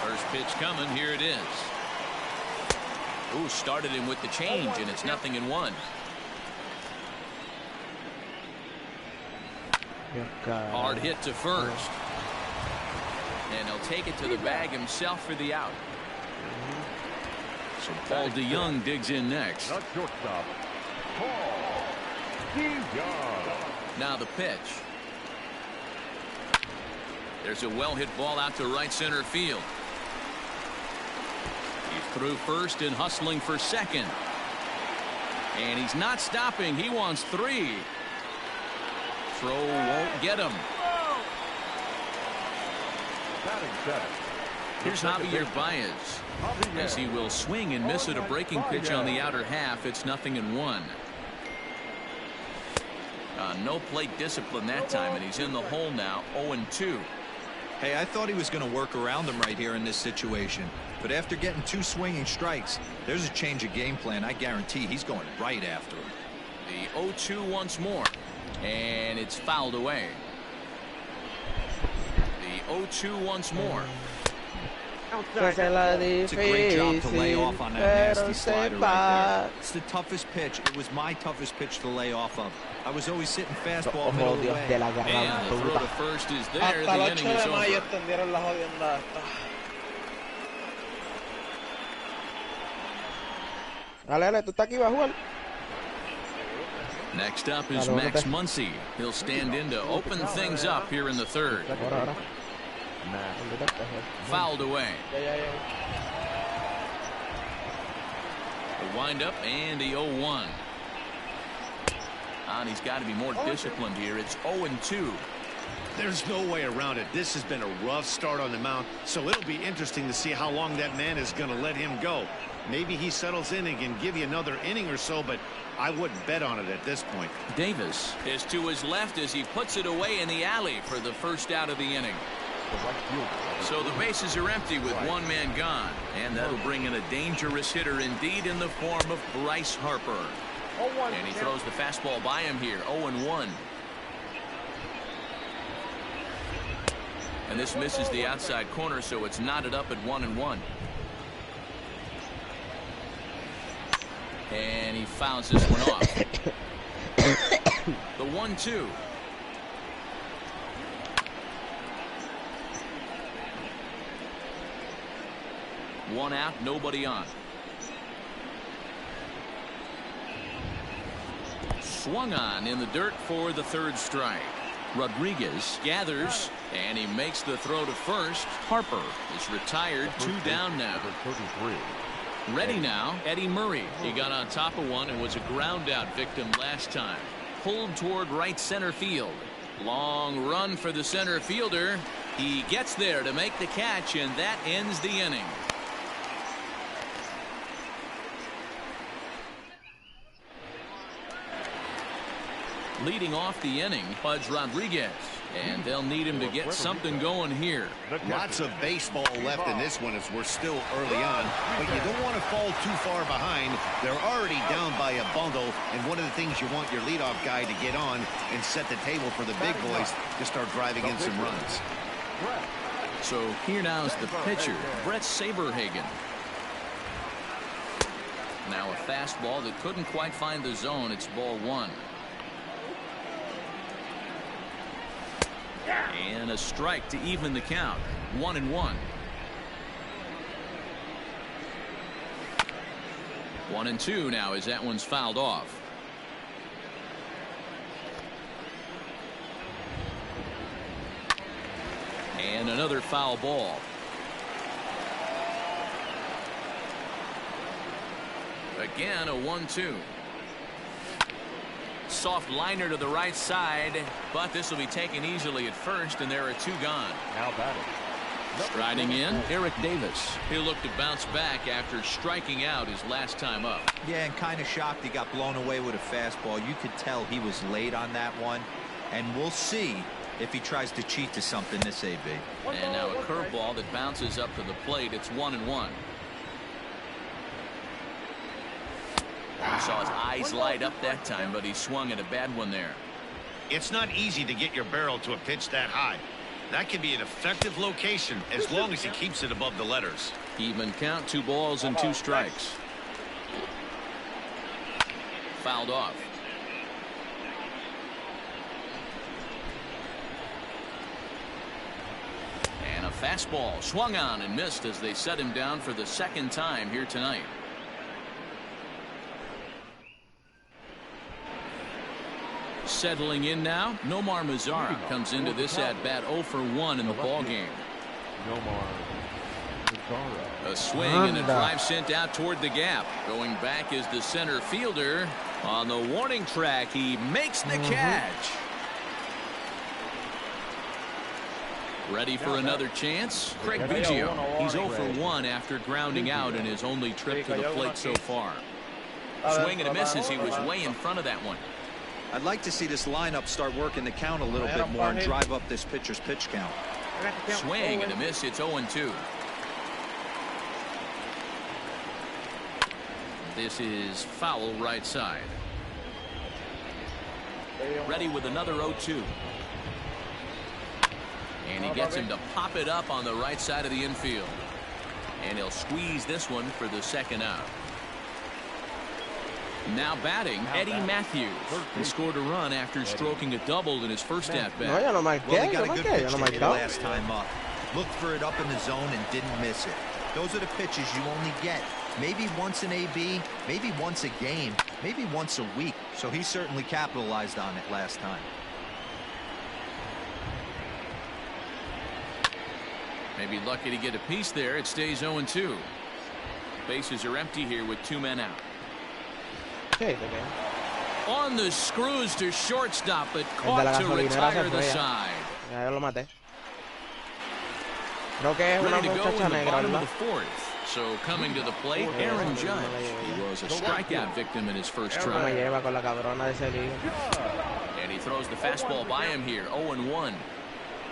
[SPEAKER 5] First pitch coming, here it is. Ooh, started him with the change, and it's 0-1. Hard hit to first. And he'll take it to the bag himself for the out. So Paul DeYoung digs in next. Now the pitch. There's a well-hit ball out to right center field. He's through first and hustling for second. And he's not stopping. He wants 3. Throw won't get him. Here's Javier Baez. As he will swing and miss at a breaking pitch on the outer half. It's 0-1. No plate discipline that time, and he's in the hole now, 0-2.
[SPEAKER 9] Hey, I thought he was going to work around him right here in this situation. But after getting 2 swinging strikes, there's a change of game plan. I guarantee he's going right after him.
[SPEAKER 5] The 0-2 once more. And it's fouled away. The 0-2 once more.
[SPEAKER 9] It's a great job to lay off on that nasty slider right there. It's the toughest pitch. It was my toughest pitch to lay off of. I was always sitting fastball middle of the way.
[SPEAKER 5] And the throw to first is there. The inning is over.
[SPEAKER 1] Dale, ¿tú estás aquí, va a jugar?
[SPEAKER 5] Next up is Max Muncy. He'll stand in to open things up here in the third. Fouled away. The windup and the 0-1. And he's got to be more disciplined here. It's 0-2.
[SPEAKER 4] There's no way around it. This has been a rough start on the mound, so it'll be interesting to see how long that man is going to let him go. Maybe he settles in and can give you another inning or so, but I wouldn't bet on it at this point.
[SPEAKER 5] Davis is to his left as he puts it away in the alley for the first out of the inning. So the bases are empty with 1 man gone, and that'll bring in a dangerous hitter indeed in the form of Bryce Harper. And he throws the fastball by him here, 0-1. And this misses the outside corner, so it's knotted up at 1-1. And he fouls this one off. The 1-2. One out, nobody on. Swung on in the dirt for the 3rd strike. Rodriguez gathers, and he makes the throw to first. Harper is retired, 2 down now. Ready now, Eddie Murray. He got on top of one and was a ground out victim last time. Pulled toward right center field. Long run for the center fielder. He gets there to make the catch, and that ends the inning. Leading off the inning, Pudge Rodriguez. And they'll need him to get something going here.
[SPEAKER 4] Lots of baseball left in this one as we're still early on, but you don't want to fall too far behind. They're already down by a bundle, and one of the things you want your leadoff guy to get on and set the table for the big boys to start driving in some runs.
[SPEAKER 5] So here now is the pitcher, Brett Saberhagen. Now a fastball that couldn't quite find the zone. It's ball 1. And a strike to even the count. 1-1. 1-2 now as that one's fouled off. And another foul ball. Again a 1-2. Soft liner to the right side, but this will be taken easily at first, and there are 2 gone.
[SPEAKER 7] Now batting.
[SPEAKER 5] Striding in, Eric Davis. He'll look to bounce back after striking out his last time up.
[SPEAKER 9] Yeah, and kind of shocked he got blown away with a fastball. You could tell he was late on that one, and we'll see if he tries to cheat to something this AB.
[SPEAKER 5] And now a curveball that bounces up to the plate. It's 1-1. Saw his eyes light up that time, but he swung at a bad one there.
[SPEAKER 4] It's not easy to get your barrel to a pitch that high. That can be an effective location as long as he keeps it above the letters.
[SPEAKER 5] Even count, 2 balls and 2 strikes. Fouled off. And a fastball swung on and missed as they set him down for the 2nd time here tonight. Settling in now, Nomar Mazara comes into this at-bat 0 for 1 in the ball game.
[SPEAKER 7] Nomar Mazara.
[SPEAKER 5] A swing and a drive sent out toward the gap. Going back is the center fielder. On the warning track, he makes the catch. Ready for another chance? Craig Biggio. He's 0 for 1 after grounding out in his only trip to the plate so far. Swing and a miss as he was way in front of that one.
[SPEAKER 9] I'd like to see this lineup start working the count a little bit more and drive up this pitcher's pitch count.
[SPEAKER 5] Swing and a miss. It's 0-2. This is foul right side. Ready with another 0-2. And he gets him to pop it up on the right side of the infield. And he'll squeeze this one for the 2nd out. Now batting, Eddie Matthews. He scored a run after stroking a double in his first at-bat.
[SPEAKER 9] Well, he got a good pitch to hit last time up. Looked for it up in the zone and didn't miss it. Those are the pitches you only get maybe once in AB, maybe once a game, maybe once a week. So he certainly capitalized on it last time.
[SPEAKER 5] Maybe lucky to get a piece there. It stays 0-2. Bases are empty here with 2 men out. On the screws to shortstop, but caught to retire the side.
[SPEAKER 1] Ya lo maté. Creo que es una
[SPEAKER 5] Ready to go
[SPEAKER 1] muchacha
[SPEAKER 5] in the
[SPEAKER 1] negra,
[SPEAKER 5] bottom of
[SPEAKER 1] ¿verdad?
[SPEAKER 5] the 4th. So coming to the plate, Aaron Judge. He was a strikeout victim in his first
[SPEAKER 1] Me
[SPEAKER 5] try.
[SPEAKER 1] lleva con la cabrona de ese lío.
[SPEAKER 5] And he throws the fastball by him here, 0-1.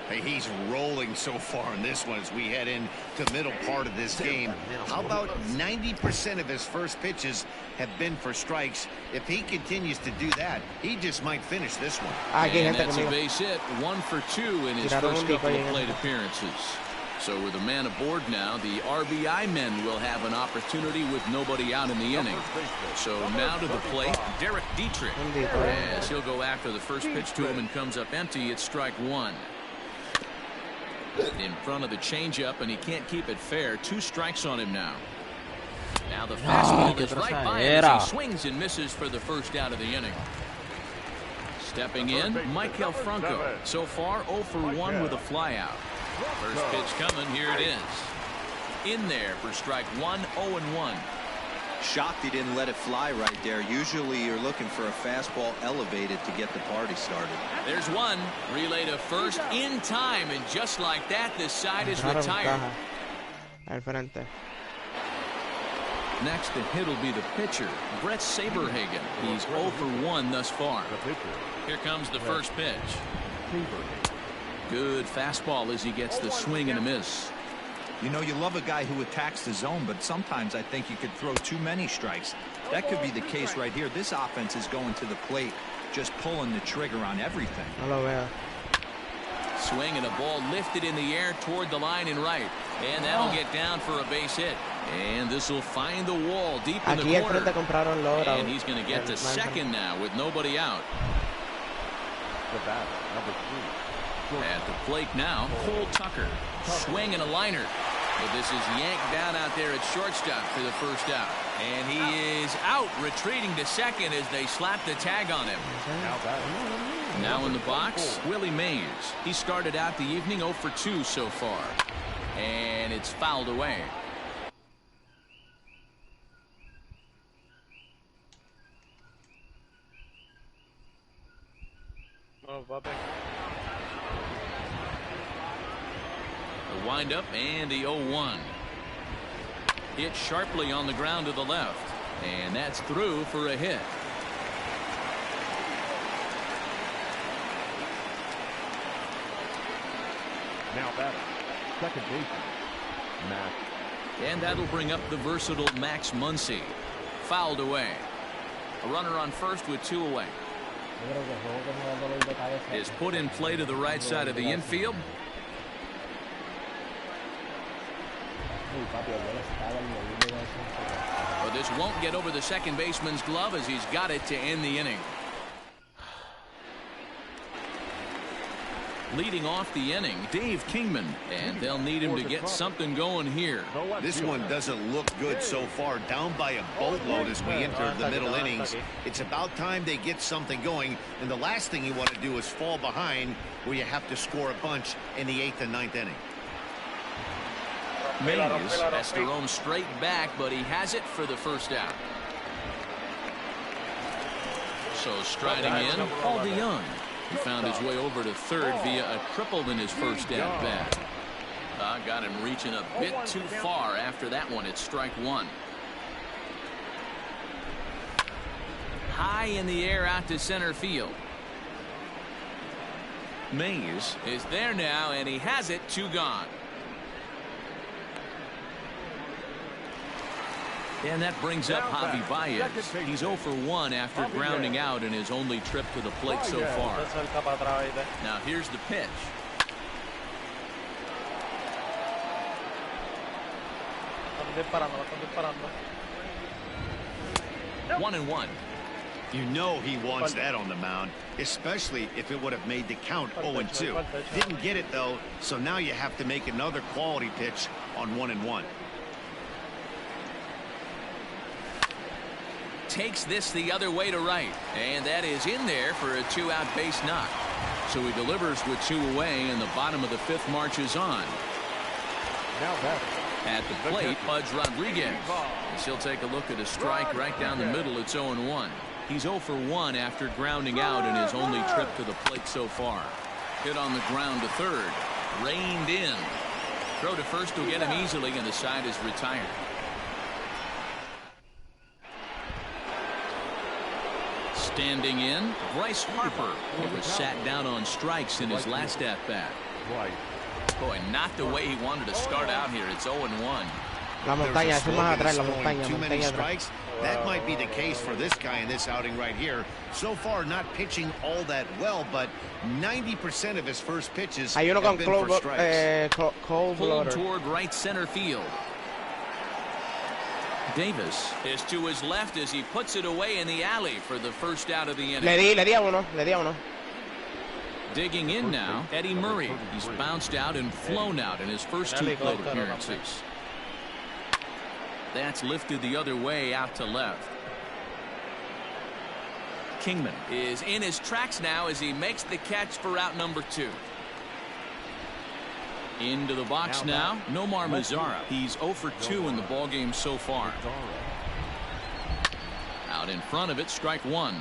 [SPEAKER 4] Hey, he's rolling so far in this one as we head in to middle part of this game. How about 90% of his first pitches have been for strikes? If he continues to do that, he just might finish this one.
[SPEAKER 5] And that's a base hit, 1 for 2 in his first couple of plate appearances. So with a man aboard now, the RBI men will have an opportunity with nobody out in the inning. So now to the plate, Derek Dietrich. As he'll go after the first pitch to him and comes up empty, it's strike 1. In front of the changeup, and he can't keep it fair. 2 strikes on him now. Now the fastball is right by him as he swings and misses for the first out of the inning. Stepping in, Michael Franco. So far 0 for 1 with a flyout. First pitch coming. Here it is. In there for strike 1, 0-1.
[SPEAKER 9] Shocked he didn't let it fly right there. Usually you're looking for a fastball elevated to get the party started.
[SPEAKER 5] There's one. Relay to first in time, and just like that, the side is retired.
[SPEAKER 1] Al frente.
[SPEAKER 5] Next to hit will be the pitcher, Brett Saberhagen. He's 0 for 1 thus far. Here comes the first pitch. Good fastball as he gets the swing and a miss.
[SPEAKER 9] You know, you love a guy who attacks the zone, but sometimes I think you could throw too many strikes. That could be the case right here. This offense is going to the plate, just pulling the trigger on everything.
[SPEAKER 1] No lo veo.
[SPEAKER 5] Swing and a ball lifted in the air toward the line and right. And that'll get down for a base hit. And this will find the wall deep in the corner. And he's going to get to second now with nobody out.
[SPEAKER 7] The batter, number 3.
[SPEAKER 5] At the plate now, Cole Tucker. Swing and a liner. But this is yanked down out there at shortstop for the first out. And he is out, retreating to second as they slap the tag on him. Now in the box, Willie Mays. He started out the evening 0 for 2 so far. And it's fouled away.
[SPEAKER 2] vámonos, papi.
[SPEAKER 5] The windup and the 0-1. Hit sharply on the ground to the left. And that's through for a hit.
[SPEAKER 7] Now batting, second baseman, Max.
[SPEAKER 5] And that'll bring up the versatile Max Muncy. Fouled away. A runner on first with 2 away. Is put in play to the right side of the infield. But this won't get over the second baseman's glove as he's got it to end the inning. Leading off the inning, Dave Kingman, and they'll need him to get something going here.
[SPEAKER 4] This one doesn't look good so far, down by a boatload as we enter the middle innings. It's about time they get something going, and the last thing you want to do is fall behind where you have to score a bunch in the 8th and 9th inning.
[SPEAKER 5] Mays has to roam straight back, but he has it for the first out. So striding in, Paul DeYoung. He found his way over to third via a triple in his first at bat. Got him reaching a bit too far after that one. It's strike one. High in the air out to center field. Mays is there now, and he has it. 2 gone. And that brings up Javi Baez. He's 0 for 1 after grounding out in his only trip to the plate so far. Now here's the pitch. One and one.
[SPEAKER 4] You know he wants that on the mound, especially if it would have made the count 0-2. Didn't get it though, so now you have to make another quality pitch on 1-1.
[SPEAKER 5] Takes this the other way to right, and that is in there for a 2-out base knock. So he delivers with 2 away, and the bottom of the 5th marches on.
[SPEAKER 7] Now back.
[SPEAKER 5] At the plate, Pudge Rodriguez. He'll take a look at a strike right down the middle. It's 0-1. He's 0 for 1 after grounding out in his only trip to the plate so far. Hit on the ground to third. Reined in. Throw to first will get him easily, and the side is retired. Standing in, Bryce Harper, who was sat down on strikes in his last at-bat. Boy, not the way he wanted to start out here. It's 0-1.
[SPEAKER 1] La montaña, eso más atrás, la montaña,
[SPEAKER 4] Too many
[SPEAKER 1] montaña atrás.
[SPEAKER 4] strikes. That might be the case for this guy in this outing right here. So far, not pitching all that well, but 90% of his first pitches
[SPEAKER 1] Hay uno
[SPEAKER 4] have
[SPEAKER 1] con
[SPEAKER 4] been for strikes.
[SPEAKER 1] cold
[SPEAKER 5] Pulled toward right center field. Davis is to his left as he puts it away in the alley for the first out of the inning.
[SPEAKER 1] Le di a uno.
[SPEAKER 5] Digging in now, Eddie Murray. He's bounced out and flown out in his first 2 plate appearances. That's lifted the other way out to left. Kingman is in his tracks now as he makes the catch for out number 2. Into the box now, Nomar Mazara. He's 0 for 2 in the ballgame so far. Out in front of it, strike 1.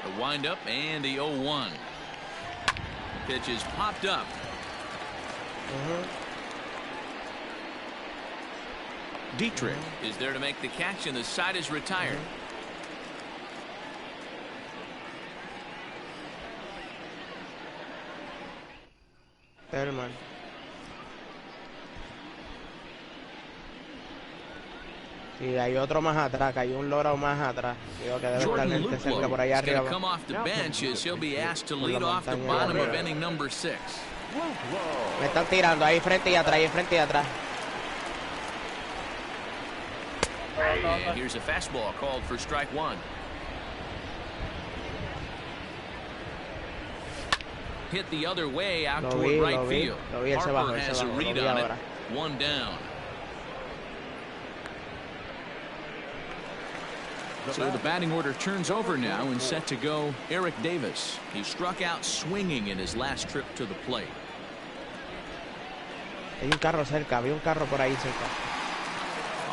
[SPEAKER 5] The windup and the 0-1. Pitch is popped up. Dietrich is there to make the catch, and the side is retired.
[SPEAKER 1] Herman. Y hay otro más atrás, que hay un loro más atrás. Digo que debe estar gente cerca por allá
[SPEAKER 5] is going
[SPEAKER 1] arriba.
[SPEAKER 5] to come off the bench as he'll be asked to lead off the bottom of inning number 6.
[SPEAKER 1] Me están tirando ahí frente y atrás,
[SPEAKER 5] And here's a fastball called for strike 1. Hit the other way out toward right field. Harper has a read on it. 1 down. So the batting order turns over now, and set to go Eric Davis. He struck out swinging in his last trip to the plate.
[SPEAKER 1] Hay un carro cerca, había un carro por ahí cerca.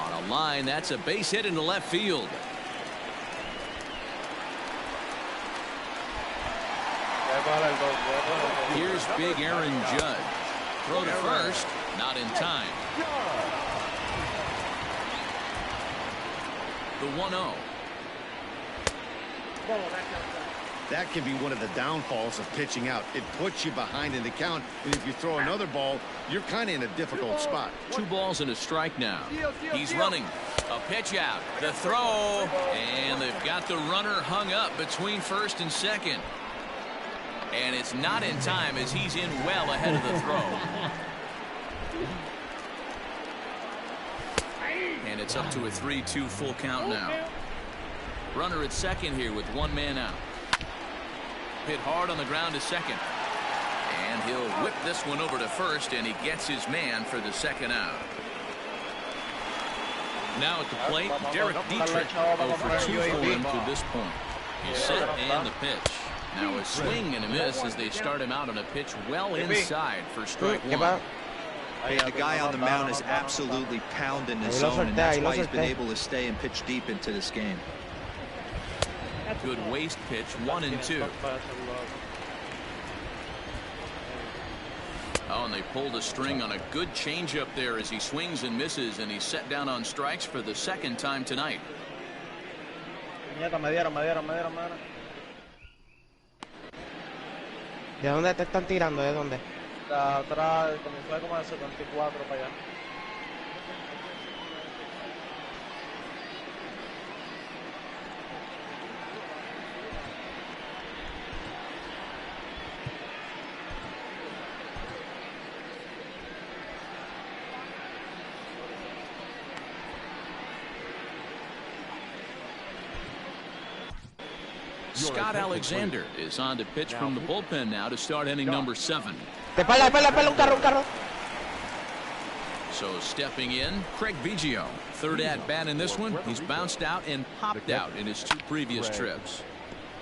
[SPEAKER 5] On a line, that's a base hit into left field. Here's big Aaron Judge. Throw to first, not in time. The 1-0.
[SPEAKER 4] That can be one of the downfalls of pitching out. It puts you behind in the count, and if you throw another ball, you're kind of in a difficult spot.
[SPEAKER 5] 2 balls and a strike now. He's running. A pitch out. The throw. And they've got the runner hung up between first and second. And it's not in time as he's in well ahead of the throw. And it's up to a 3-2 full count now. Runner at second here with 1 man out. Hit hard on the ground to second. And he'll whip this one over to first, and he gets his man for the second out. Now at the plate, Derek Dietrich, 0 for 2 for him to this point. He's set and the pitch. Now a swing and a miss as they start him out on a pitch well inside for strike 1.
[SPEAKER 9] Hey, the guy on the mound is absolutely pounding his zone, and that's why he's been able to stay and pitch deep into this game.
[SPEAKER 5] Good waist pitch, 1-2. Oh, and they pulled a string on a good changeup there as he swings and misses, and he's set down on strikes for the 2nd time tonight.
[SPEAKER 1] ¿De dónde te están tirando? ¿De dónde?
[SPEAKER 2] De atrás, comenzó como de 74 para allá.
[SPEAKER 5] Scott Alexander is on to pitch from the bullpen now to start inning number 7.
[SPEAKER 1] De espalda, un carro.
[SPEAKER 5] So stepping in, Craig Biggio. 3rd at bat in this one. He's bounced out and popped out in his 2 previous trips.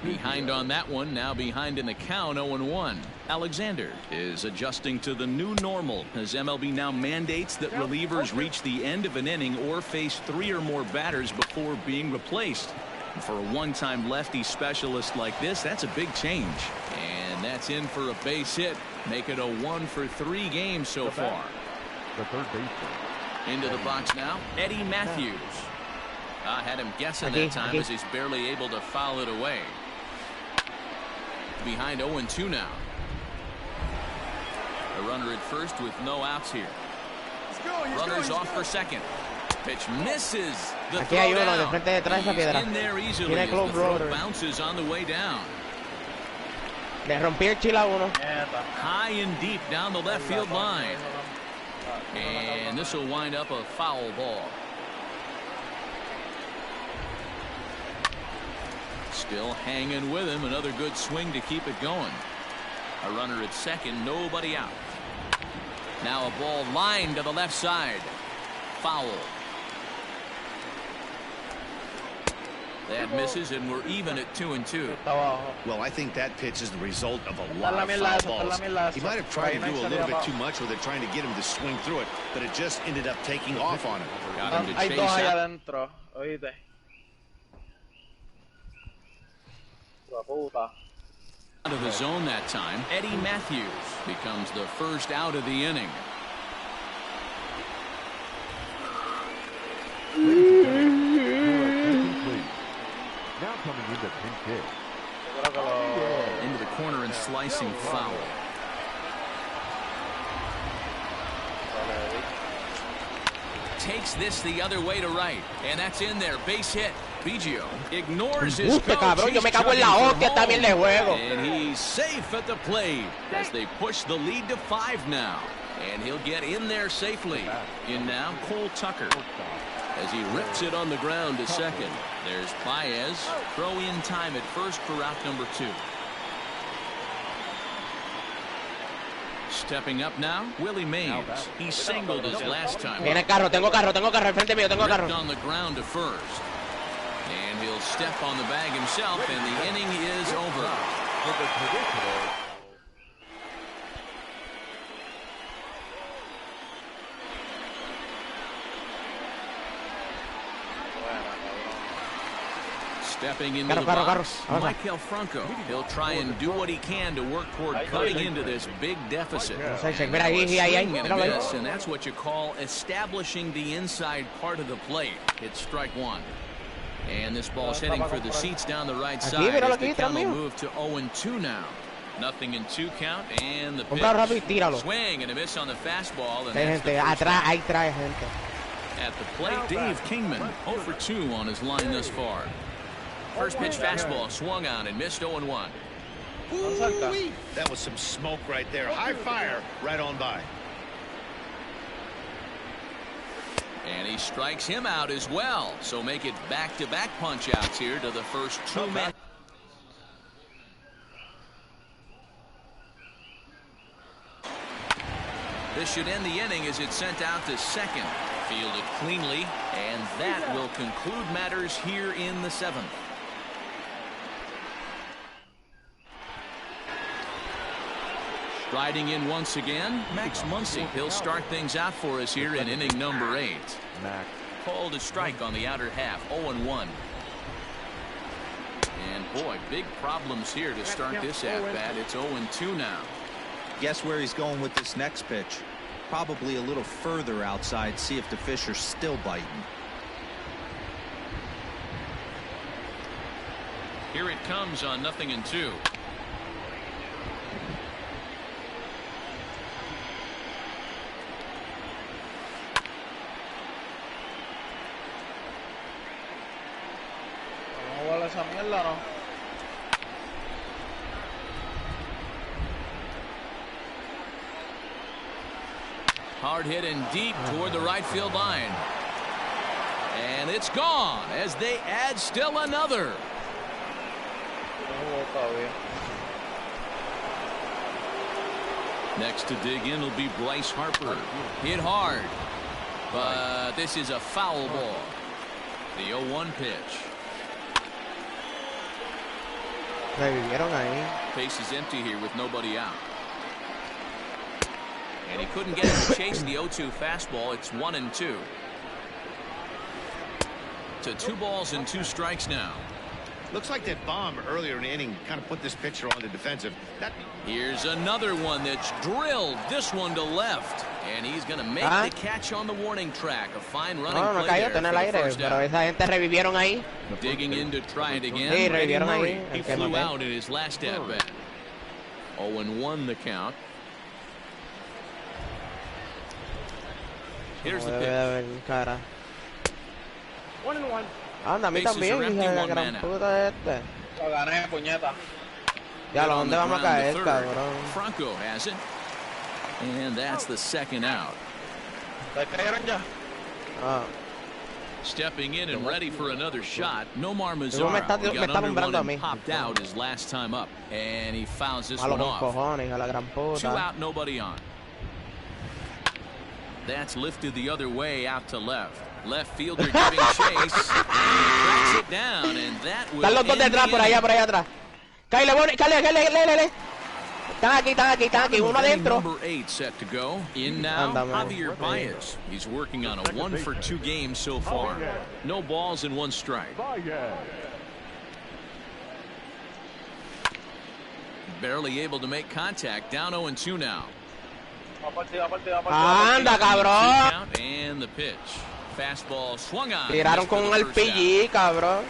[SPEAKER 5] Behind on that one, now behind in the count, 0-1. Alexander is adjusting to the new normal as MLB now mandates that relievers reach the end of an inning or face 3 or more batters before being replaced. For a one-time lefty specialist like this, that's a big change. And that's in for a base hit. Make it a 1 for 3 games so far.
[SPEAKER 7] The third baseman.
[SPEAKER 5] Into the box now, Eddie Matthews. I had him guessing that time as he's barely able to foul it away. Behind 0-2 now. A runner at first with no outs here. Runners off for second. Pitch misses. The
[SPEAKER 1] Aquí hay
[SPEAKER 5] throw
[SPEAKER 1] uno de
[SPEAKER 5] down.
[SPEAKER 1] frente detrás de esa piedra.
[SPEAKER 5] In there easily
[SPEAKER 1] Tiene
[SPEAKER 5] as the
[SPEAKER 1] close
[SPEAKER 5] throw
[SPEAKER 1] roller.
[SPEAKER 5] bounces on the way down.
[SPEAKER 1] Le rompí el chile a uno.
[SPEAKER 5] High and deep down the left field line. And this will wind up a foul ball. Still hanging with him. Another good swing to keep it going. A runner at second, nobody out. Now a ball lined to the left side. Foul. That misses, and we're even at 2-2.
[SPEAKER 4] Well, I think that pitch is the result of a lot of foul balls. He might have tried to do a little bit too much with it, trying to get him to swing through it, but it just ended up taking off on him.
[SPEAKER 5] Got him to chase out. Out of the zone that time, Eddie Matthews becomes the first out of the inning.
[SPEAKER 7] Now coming into pinch hit.
[SPEAKER 5] Into the corner and slicing foul. Takes this the other way to right, and that's in there. Base hit. Biggio ignores his coach.
[SPEAKER 1] Cabrón, yo me cago en la hostia también de juego.
[SPEAKER 5] And he's safe at the plate as they push the lead to 5 now. And he'll get in there safely. In now, Cole Tucker. As he rips it on the ground to second. There's Baez. Throw in time at first for out number 2. Stepping up now, Willie Mays. He singled his last time.
[SPEAKER 1] Viene carro, tengo carro al frente mío, tengo carro.
[SPEAKER 5] Ripped on the ground to first. And he'll step on the bag himself, and the inning is over. Stepping into the box, Michael Franco. He'll try and do what he can to work toward cutting into this big deficit. And now a swing and a miss, and that's what you call establishing the inside part of the plate. It's strike one. And this ball's heading for the seats down the right side as the count will move to 0-2 now. Nothing in 2 count, and the pitch. Swing and a miss on the fastball. And that's the first out. At the plate, Dave Kingman, 0 for 2 on his line thus far. First pitch fastball swung on and missed 0-1.
[SPEAKER 4] Ooh-wee. That was some smoke right there. High fire right on by.
[SPEAKER 5] And he strikes him out as well. So make it back-to-back punch-outs here to the first 2 men. This should end the inning as it's sent out to second. Fielded cleanly, and that will conclude matters here in the 7th. Striding in once again, Max Muncy. He'll start things out for us here in inning number 8. Called a strike on the outer half, 0-1. And boy, big problems here to start this at-bat. It's 0-2 now.
[SPEAKER 9] Guess where he's going with this next pitch? Probably a little further outside, see if the fish are still biting.
[SPEAKER 5] Here it comes on 0-2.
[SPEAKER 2] Esa mierda, ¿no?
[SPEAKER 5] Hard hit and deep toward the right field line. And it's gone as they add still another. Next to dig in will be Bryce Harper. Hit hard. But this is a foul ball. The 0-1 pitch. Base is empty here with nobody out. And he couldn't get it to chase the 0-2 fastball. It's 1-2. To 2 balls and 2 strikes now.
[SPEAKER 4] Looks like that bomb earlier in the inning kind of put this pitcher on the defensive.
[SPEAKER 5] Here's another one that's drilled. This one to left. And he's going to make the catch on the warning track. A fine running play there for the first out. Digging in to try it again. Brady Murray. He flew out in his last at-bat. 0-1 the count. Here's the pitch.
[SPEAKER 10] 1-1.
[SPEAKER 1] Anda, a mí también, hija de la gran puta este.
[SPEAKER 2] Lo gané, puñeta.
[SPEAKER 1] Ya, ¿dónde vamos a caer, cabrón?
[SPEAKER 5] Franco has it. And that's the second out. Stepping in and ready for another shot, Nomar Mazara got under one and popped out his last time up. And he fouls this one off. 2 out, nobody on. That's lifted the other way out to left. Left fielder giving chase. Tracks it down, and that will
[SPEAKER 1] Están los dos detrás, por allá atrás. Cállale. Están aquí, uno adentro.
[SPEAKER 5] Number 8 set to go. In now, Javier Baez. He's working on a 1 for 2 game so far. No balls and 1 strike. Barely able to make contact. Down 0-2 now.
[SPEAKER 1] Anda, cabrón.
[SPEAKER 5] And the pitch. Fastball swung on.
[SPEAKER 1] Tiraron con un LPG, cabrón.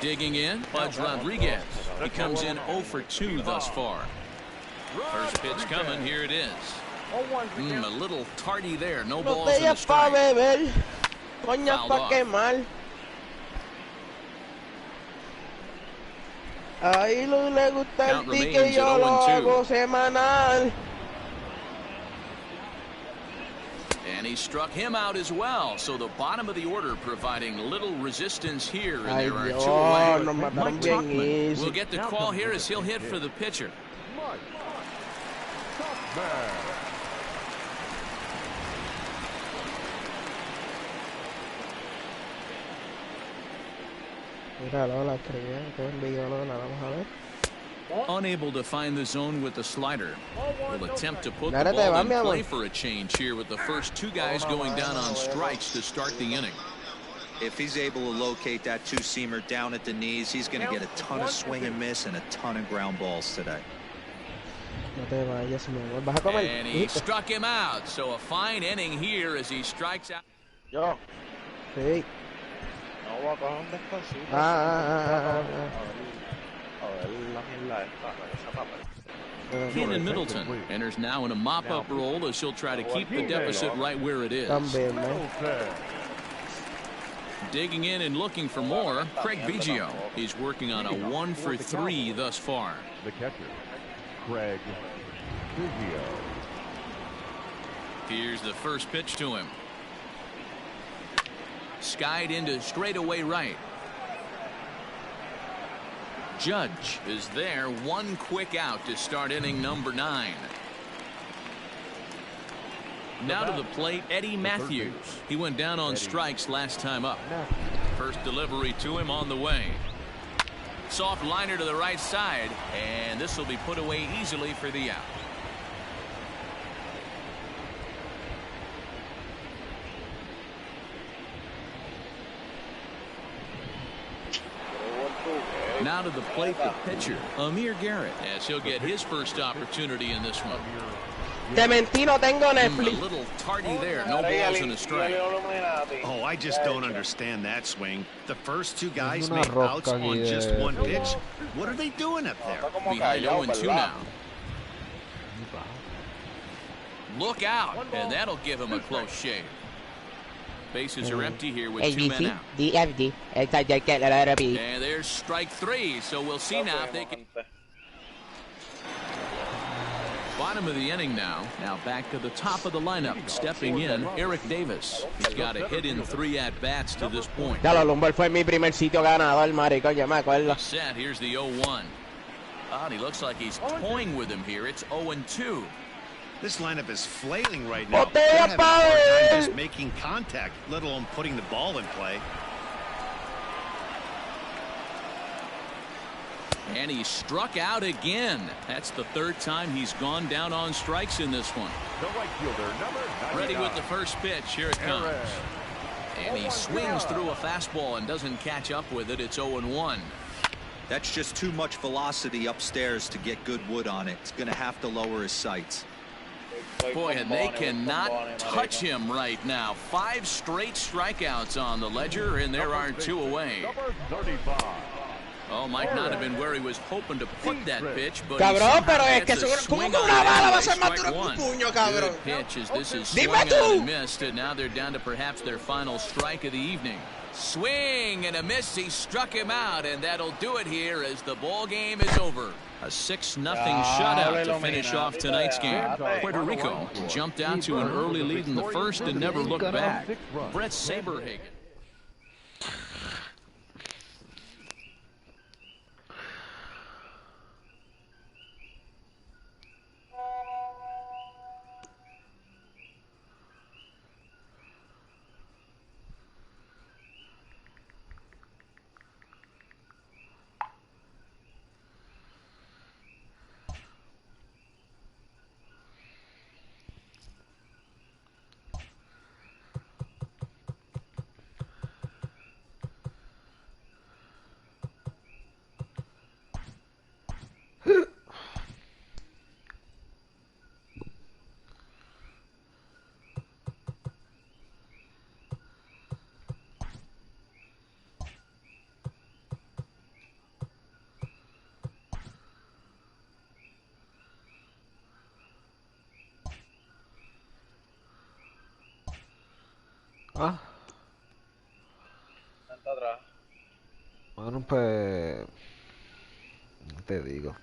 [SPEAKER 5] Digging in, Pudge Rodriguez. He comes in 0 for 2 thus far. First pitch coming, here it is. A little tardy there, no balls and a strike. Fouled off.
[SPEAKER 1] Ahí le gusta el ticket, yo lo hago semanal.
[SPEAKER 5] And he struck him out as well. So the bottom of the order providing little resistance here. And there are 2 away. Mike Tuckman will get the call here as he'll hit for the pitcher. Unable to find the zone with the slider. Will attempt to put the ball in play for a change here with the first 2 guys going down on strikes to start the inning.
[SPEAKER 9] If he's able to locate that two-seamer down at the knees, he's going to get a ton of swing and miss and a ton of ground balls today.
[SPEAKER 5] And he struck him out. So a fine inning here as he strikes out.
[SPEAKER 2] Yo.
[SPEAKER 1] Sí.
[SPEAKER 2] No voy a coger un descansito.
[SPEAKER 5] Kenan Middleton enters now in a mop-up role as he'll try to keep the deficit right where it is. Digging in and looking for more, Craig Biggio. He's working on a 1 for 3 thus far.
[SPEAKER 7] The catcher, Craig Biggio.
[SPEAKER 5] Here's the first pitch to him. Skied into straightaway right. Judge is there, one quick out to start inning number 9. Now to the plate, Eddie Matthews. He went down on strikes last time up. First delivery to him on the way. Soft liner to the right side, and this will be put away easily for the out. Now to the plate, the pitcher, Amir Garrett, as he'll get his first opportunity in this one.
[SPEAKER 1] Te mentí, no tengo Netflix.
[SPEAKER 5] A little tardy there, no balls and a strike.
[SPEAKER 4] Oh, I just don't understand that swing. The first two guys made outs on just one pitch. What are they doing up there?
[SPEAKER 5] Behind 0-2 now. Look out, and that'll give him a close shave. Bases are empty here with 2 men out.
[SPEAKER 1] DFD.
[SPEAKER 5] And there's strike 3, so we'll see now if they can. Bottom of the inning now. Now back to the top of the lineup. Stepping in, Eric Davis. He's got a hit in 3 at-bats to this point.
[SPEAKER 1] Ya lo Lumber fue mi primer sitio ganador, maricón, ya me acuerdo.
[SPEAKER 5] Set, here's the 0-1. And he looks like he's toying with him here. It's 0-2.
[SPEAKER 4] This lineup is flailing right now. They're having a hard time just making contact, let alone putting the ball in play.
[SPEAKER 5] And he struck out again. That's the 3rd time he's gone down on strikes in this one.
[SPEAKER 7] The right fielder, number 99.
[SPEAKER 5] Ready with the first pitch. Here it comes. And he swings through a fastball and doesn't catch up with it. It's 0-1.
[SPEAKER 9] That's just too much velocity upstairs to get good wood on it. It's going to have to lower his sights.
[SPEAKER 5] Boy, and they cannot touch him right now. 5 straight strikeouts on the ledger, and there are 2 away. Oh, might not have been where he was hoping to put that pitch, but
[SPEAKER 1] cabrón, pero es que como que una bala va a ser más dura que un puño, cabrón.
[SPEAKER 5] Pitch as this is swung out and missed, and now they're down to perhaps their final strike of the evening. Swing and a miss. He struck him out, and that'll do it here as the ball game is over. A 6-0 shutout to finish off tonight's game. Puerto Rico jumped out to an early lead in the first and never looked back. Brett Saberhagen.
[SPEAKER 3] Ah. Bueno, pues... no te digo.